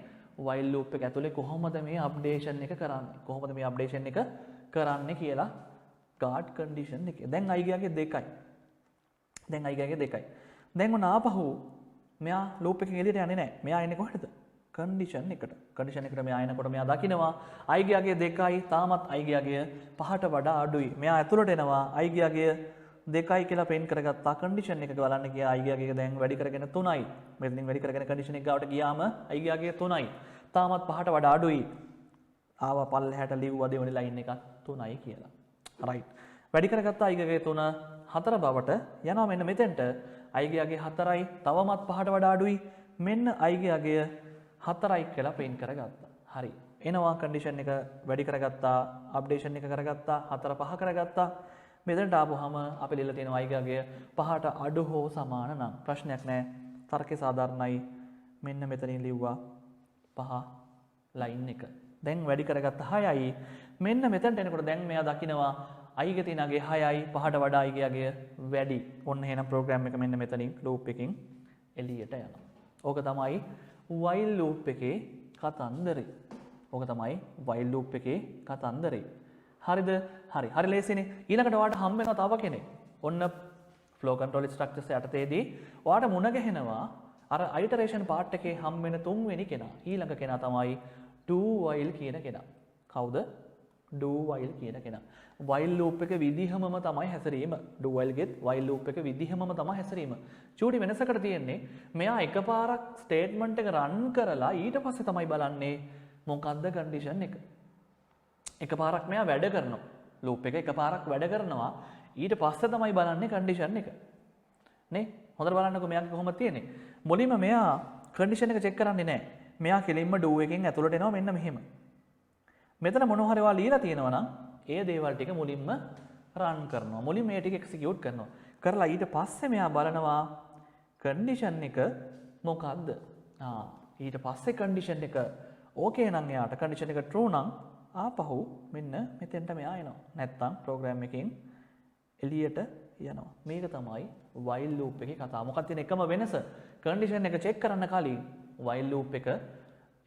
while loop එක ඇතුලේ කොහොමද මේ අප්ඩේෂන් එක කරන්නේ? කොහොමද මේ අප්ඩේෂන් එක කරන්නේ කියලා guard condition එකේ. දැන් i ගියාගේ 2යි. දැන් i ගියාගේ 2යි. දැන් ඔන්න ආපහු මෙයා loop එකෙන් එළියට යන්නේ නැහැ. මෙයා එන්නේ කොහෙටද? condition එකට. condition එකට මෙයා එනකොට මෙයා දකිනවා i ගියාගේ 2යි. තාමත් i ගියාගේ 5ට වඩා අඩුයි. මෙයා ඇතුළට එනවා i ගියාගේ 2යි කියලා print කරගත්තා. condition එක බලන්න ගියා i ගියාගේ දැන් වැඩි කරගෙන 3යි. මෙතනින් වැඩි කරගෙන condition එක ගාවට ගියාම i ගියාගේ 3යි. තාමත් 5ට වඩා අඩුයි. ආවා පල්ලෙහාට ලිව්වා දෙවෙනි ලයින් එකක් 3යි කියලා. right. වැඩි කරගත්තා i ගියාගේ 3 4 බවට යනවා මෙන්න මෙතෙන්ට. i ගියාගේ 4යි. තවමත් 5ට වඩා අඩුයි. මෙන්න i ගියාගේ 4යි කියලා print කරගත්තා. හරි. එනවා condition එක වැඩි කරගත්තා, updation එක කරගත්තා, 4 5 කරගත්තා. මෙතනට ආපුවාම අපි ලියලා තියෙනවා i ගියාගේ 5ට අඩු හෝ සමාන නම් ප්‍රශ්නයක් නැහැ. තර්කේ සාධාරණයි. මෙන්න මෙතනින් ලිව්වා 5 ලයින් එක. දැන් වැඩි කරගත්ත 6යි. මෙන්න මෙතනට එනකොට දැන් මෙයා දකිනවා i ගේ තියෙන අගේ 6යි 5ට වඩා i ගේ අගේ වැඩි. ඔන්න එහෙනම් ප්‍රෝග්‍රෑම් එක මෙන්න මෙතනින් loop එකකින් එළියට යනවා. ඕක තමයි while loop එකේ කතන්දරේ. ඕක තමයි while loop එකේ කතන්දරේ. හරිද? හරි. හරි ලේසිනේ. ඊළඟට ඔයාලට හම්බ වෙනවා තව කෙනෙක්. ඔන්න flow control structures යටතේදී ඔයාලට මුණ ගැහෙනවා අර iteration part එකේ හම්බ වෙන තුන්වෙනි කෙනා. ඊළඟ කෙනා තමයි do while කියන කෙනා. කවුද? do while කියන කෙනා. while loop එක විදිහමම තමයි හැසිරීම. do while ගෙත් while loop එක විදිහමම තමයි හැසිරීම. චූටි වෙනසකට තියෙන්නේ මෙයා එකපාරක් statement එක run කරලා ඊට පස්සේ තමයි බලන්නේ මොකක්ද condition එක. එකපාරක් මෙයා වැඩ කරනවා. loop එක එකපාරක් වැඩ කරනවා. ඊට පස්සේ තමයි බලන්නේ condition එක. නේ? හොඳට බලන්නකෝ මෙයාගේ කොහොමද තියෙන්නේ. මුලින්ම මෙයා condition එක check කරන්නේ නැහැ. මෙයා කෙලින්ම do එකෙන් ඇතුළට එනවා මෙන්න මෙහෙම. මෙතන මොනවා හරි ඔයාලා ලියලා තියෙනවා නම් ඒ දේවල් ටික මුලින්ම run කරනවා. මුලින්ම මේ ටික execute කරනවා. කරලා ඊට පස්සේ මෙයා බලනවා කන්ඩිෂන් එක මොකක්ද? ඊට පස්සේ කන්ඩිෂන් එක ඕකේ නම් එයාට කන්ඩිෂන් එක true නම් ආපහු මෙන්න මෙතෙන්ට මෙයා එනවා. නැත්තම් ප්‍රෝග්‍රෑම් එකෙන් එළියට යනවා. මේක තමයි while loop එකේ කතාව. මොකක්ද තියෙන එකම වෙනස? කන්ඩිෂන් එක චෙක් කරන්න කලින් while loop එක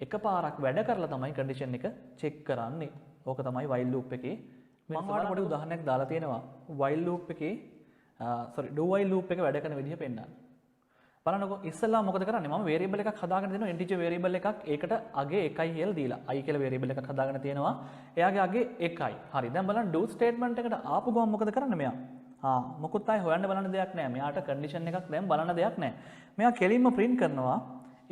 එකපාරක් වැඩ කරලා තමයි කන්ඩිෂන් එක චෙක් කරන්නේ. ඕක තමයි while loop එකේ. මම ඔයාලට පොඩි උදාහරණයක් දාලා තියෙනවා. while loop එකේ do while loop එක වැඩ කරන විදිහ පෙන්නන්න. බලන්නකො ඉස්සෙල්ලා මොකද කරන්නේ? මම variable එකක් හදාගෙන දෙනවා integer variable එකක්. ඒකට අගේ 1යි කියලා දීලා. i කියලා variable එකක් හදාගෙන තියෙනවා. එයාගේ අගේ 1යි. හරි. දැන් බලන්න do statement එකට ආපු ගමන් මොකද කරන්නේ මෙයා? මොකුත් ආයේ හොයන්න බලන්න දෙයක් නැහැ. මෙයාට condition එකක් දැන් බලන්න දෙයක් නැහැ. මෙයා කෙලින්ම print කරනවා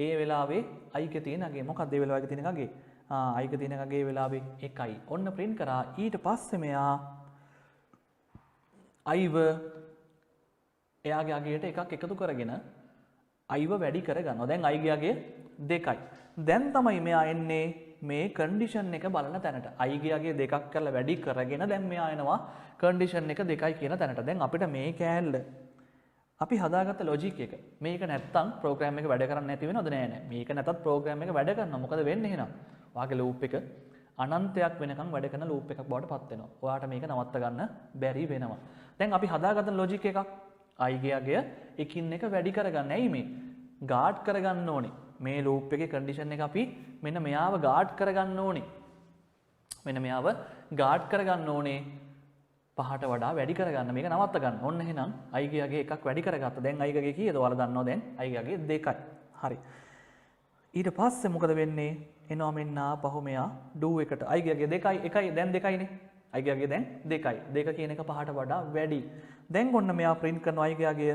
ඒ වෙලාවේ i එකේ තියෙන අගේ. මොකක්ද ඒ වෙලාවේ තියෙන අගේ? i එකේ තියෙන අගේ වෙලාවේ 1යි. ඔන්න print කරා. ඊට පස්සේ මෙයා iව එයාගේ අගයට එකක් එකතු කරගෙන iව වැඩි කරගන්නවා. දැන් i ගේ අගය 2යි. දැන් තමයි මෙයා එන්නේ මේ කන්ඩිෂන් එක බලන තැනට. i ගේ අගය 2ක් කරලා වැඩි කරගෙන දැන් මෙයා එනවා කන්ඩිෂන් එක 2යි කියන තැනට. දැන් අපිට මේ කෑල්ල අපි හදාගත්ත ලොජික් එක. මේක නැත්තම් ප්‍රෝග්‍රෑම් එක වැඩ කරන්නේ නැති වෙනවද? නෑ නෑ. මේක නැතත් ප්‍රෝග්‍රෑම් එක වැඩ කරනවා. මොකද වෙන්නේ එහෙනම්? ඔයාගේ ලූප් එක අනන්තයක් වෙනකන් වැඩ කරන ලූප් එකක් බවට පත් වෙනවා. ඔයාට මේක නවත්ත ගන්න බැරි වෙනවා. දැන් අපි හදාගත්ත ලොජික් එකක් i ගේ අගය එකින් එක වැඩි කරගන්න. ඇයි මේ? ගාඩ් කරගන්න ඕනේ. මේ ලූප් එකේ කන්ඩිෂන් එක අපි මෙන්න මෙයාව ගාඩ් කරගන්න ඕනේ. මෙන්න මෙයාව ගාඩ් කරගන්න ඕනේ. පහට වඩා වැඩි කරගන්න. මේක නවත්ත ගන්න. ඔන්න එහෙනම් i ගේ අගය එකක් වැඩි කරගත්තා. දැන් i ගේ අගය කීයද? ඔයාලා දන්නවා දැන් i ගේ අගය 2යි. හරි. ඊට පස්සේ මොකද වෙන්නේ? එනවා මෙන්න ආපහු මෙයා do එකට i ගේ අගය 2යි 1යි දැන් 2යිනේ. i ගේ අගය දැන් 2යි. 2 කියන එක පහට වඩා වැඩි. දැන් ඔන්න මෙයා print කරනවා i ගේ අගය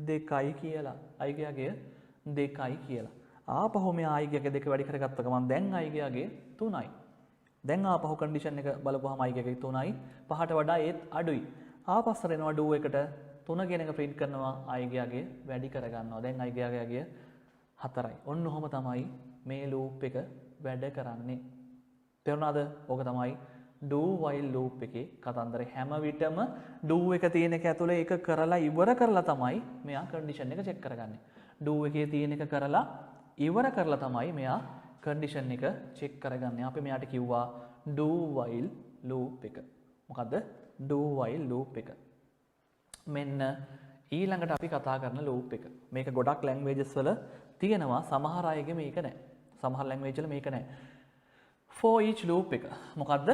2යි කියලා. i ගේ අගය 2යි කියලා. ආපහු මෙයා i ගේ අගය 2 වැඩි කරගත්ත ගමන් දැන් i ගේ අගය 3යි. දැන් ආපහු කන්ඩිෂන් එක බලපුවාම i ගේ අගය 3යි. පහට වඩා ඒත් අඩුයි. ආපස්සට එනවා do එකට 3 කියන එක print කරනවා i ගේ අගය වැඩි කරගන්නවා. දැන් i ගේ අගය 4යි. ඔන්න ඔහොම තමයි මේ loop එක වැඩ කරන්නේ. තේරුණාද? ඕක තමයි do while loop එකේ කතන්දරේ. හැම විටම do එක තියෙන එක ඇතුලේ ඒක කරලා ඉවර කරලා තමයි මෙයා කන්ඩිෂන් එක චෙක් කරගන්නේ. do එකේ තියෙන එක කරලා ඉවර කරලා තමයි මෙයා කන්ඩිෂන් එක චෙක් කරගන්නේ. අපි මෙයාට කිව්වා do while loop එක. මොකද්ද? do while loop එක. මෙන්න ඊළඟට අපි කතා කරන loop එක. මේක ගොඩක් languages වල තියෙනවා. සමහර අයගේ මේක නැහැ. සමහර language වල මේක නැහැ. for each loop එක. මොකද්ද?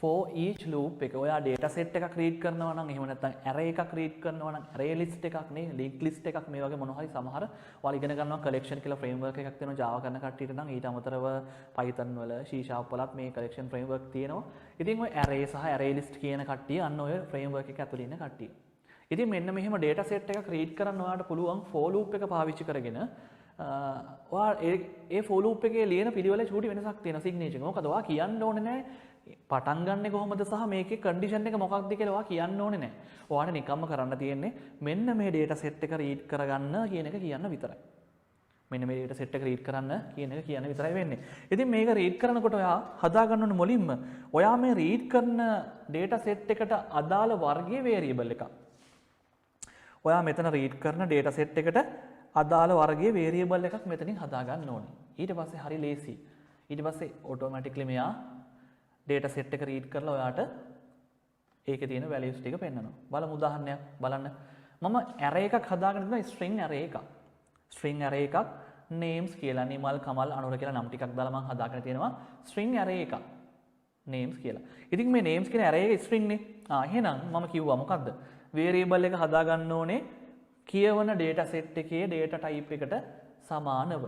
for each loop එක. ඔයා data set එකක් read කරනවා නම් එහෙම නැත්නම් array එකක් read කරනවා නම් array list එකක් නේ, linked list එකක් මේ වගේ මොන හරි සමහර ඔයාලා ඉගෙන ගන්නවා collection කියලා framework එකක් තියෙනවා Java කරන කට්ටියට නම් ඊට අමතරව Python වල C# වලත් මේ collection framework තියෙනවා. ඉතින් ඔය array සහ array list කියන කට්ටිය අන්න ඔය framework එක ඇතුළේ ඉන්න කට්ටිය. ඉතින් මෙන්න මෙහෙම data set එකක් read කරන්න ඔයාලට පුළුවන් for loop එක පාවිච්චි කරගෙන ඔයා ඒ for loop එකේ ලියන පිළිවෙලේ චූටි වෙනසක් තියෙනවා signature එක. මොකද ඔයා කියන්න ඕනේ නැහැ පටන් ගන්නෙ කොහොමද සහ මේකේ කන්ඩිෂන් එක මොකක්ද කියලා ඔයා කියන්න ඕනේ නැහැ. ඔයාට නිකම්ම කරන්න තියෙන්නේ මෙන්න මේ data set එක read කරගන්න කියන එක කියන්න විතරයි. මෙන්න මේ data set එක read කරන්න කියන එක කියන්න විතරයි වෙන්නේ. ඉතින් මේක read කරනකොට ඔයා හදා ගන්න ඕනේ මුලින්ම ඔයා මේ read කරන data set එකට අදාළ වර්ගයේ variable එකක්. ඔයා මෙතන read කරන data set එකට අදාළ වර්ගයේ variable එකක් මෙතනින් හදා ගන්න ඕනේ. ඊට පස්සේ හරි ලේසි. ඊට පස්සේ automatically මෙයා data set එක read කරලා ඔයාට ඒකේ තියෙන values ටික පෙන්නනවා. බලමු උදාහරණයක් බලන්න. මම array එකක් හදාගෙන ඉන්නවා string array එකක්. string array එකක් names කියලා නිමල් කමල් අනුර කියලා නම් ටිකක් දාලා මම හදාගෙන තියෙනවා string array එකක්. names කියලා. ඉතින් මේ names කියන array එක string නේ. එහෙනම් මම කිව්වා මොකද්ද? variable එක හදා ගන්න ඕනේ කියවන data set එකේ data type එකට සමානව.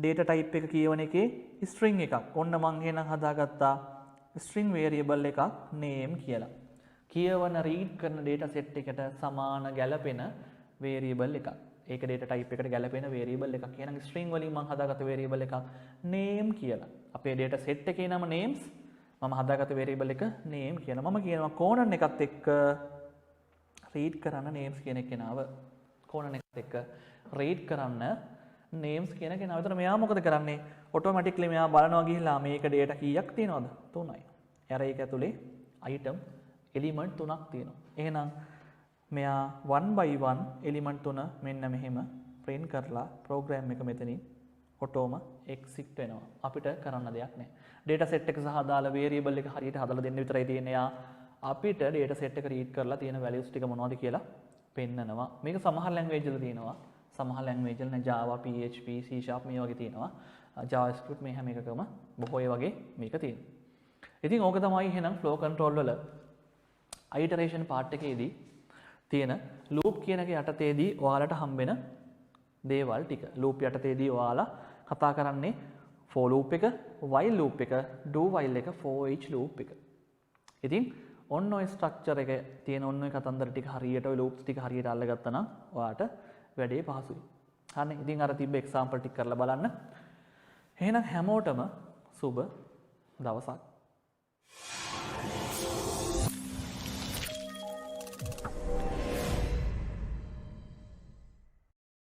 data type එක කියවන එකේ string එකක්. ඔන්න මං එහෙනම් හදාගත්තා string variable එකක් name කියලා. කියවන read කරන data set එකට සමාන ගැලපෙන variable එකක්. ඒක data type එකට ගැලපෙන variable එකක්. එහෙනම් string වලින් මං හදාගත්ත variable එකක් name කියලා. අපේ data set එකේ නම names මම හදාගත්ත variable එක name කියලා. මම කියනවා කෝනන් එකත් එක්ක read කරන්න names කියන කෙනාව කෝනන් එකත් එක්ක read කරන්න names කියන කෙනාව. විතර මෙයා මොකද කරන්නේ? automatically මෙයා බලනවා ගිහිල්ලා මේක data කීයක් තියෙනවද? 3යි. array එක ඇතුලේ item element 3ක් තියෙනවා. එහෙනම් මෙයා 1 by 1 එලිමන්ට් තුන මෙන්න මෙහෙම print කරලා program එක මෙතනින් ඔටෝම exit වෙනවා. අපිට කරන්න දෙයක් නැහැ. data set එක සහ අදාළ variable එක හරියට හදලා දෙන්න විතරයි තියෙන්නේ. යා අපිට data set එක read කරලා තියෙන values ටික මොනවද කියලා පෙන්නනවා. මේක සමහර language වල තියෙනවා. සමහර language වල නේ Java, PHP, C# මේ වගේ තියෙනවා. JavaScript මේ හැම එකකම බොහෝ ඒ වගේ මේක තියෙනවා. ඉතින් ඕක තමයි එහෙනම් flow control වල iteration part එකේදී තියෙන loop කියන එක යටතේදී ඔයාලට හම්බෙන දේවල් ටික. loop යටතේදී ඔයාලා කතා කරන්නේ for loop එක, while loop එක, do while එක, for each loop එක. ඉතින් ඔන්න ඔය ස්ට්‍රක්චර් එක තියෙන ඔන්න ඔය කතන්දර ටික හරියට ඔය loops ටික හරියට අල්ලගත්තා නම් ඔයාට වැඩේ පහසුයි. හරිනේ. ඉතින් අර තිබ්බ example ටික කරලා බලන්න. එහෙනම් හැමෝටම සුබ දවසක්.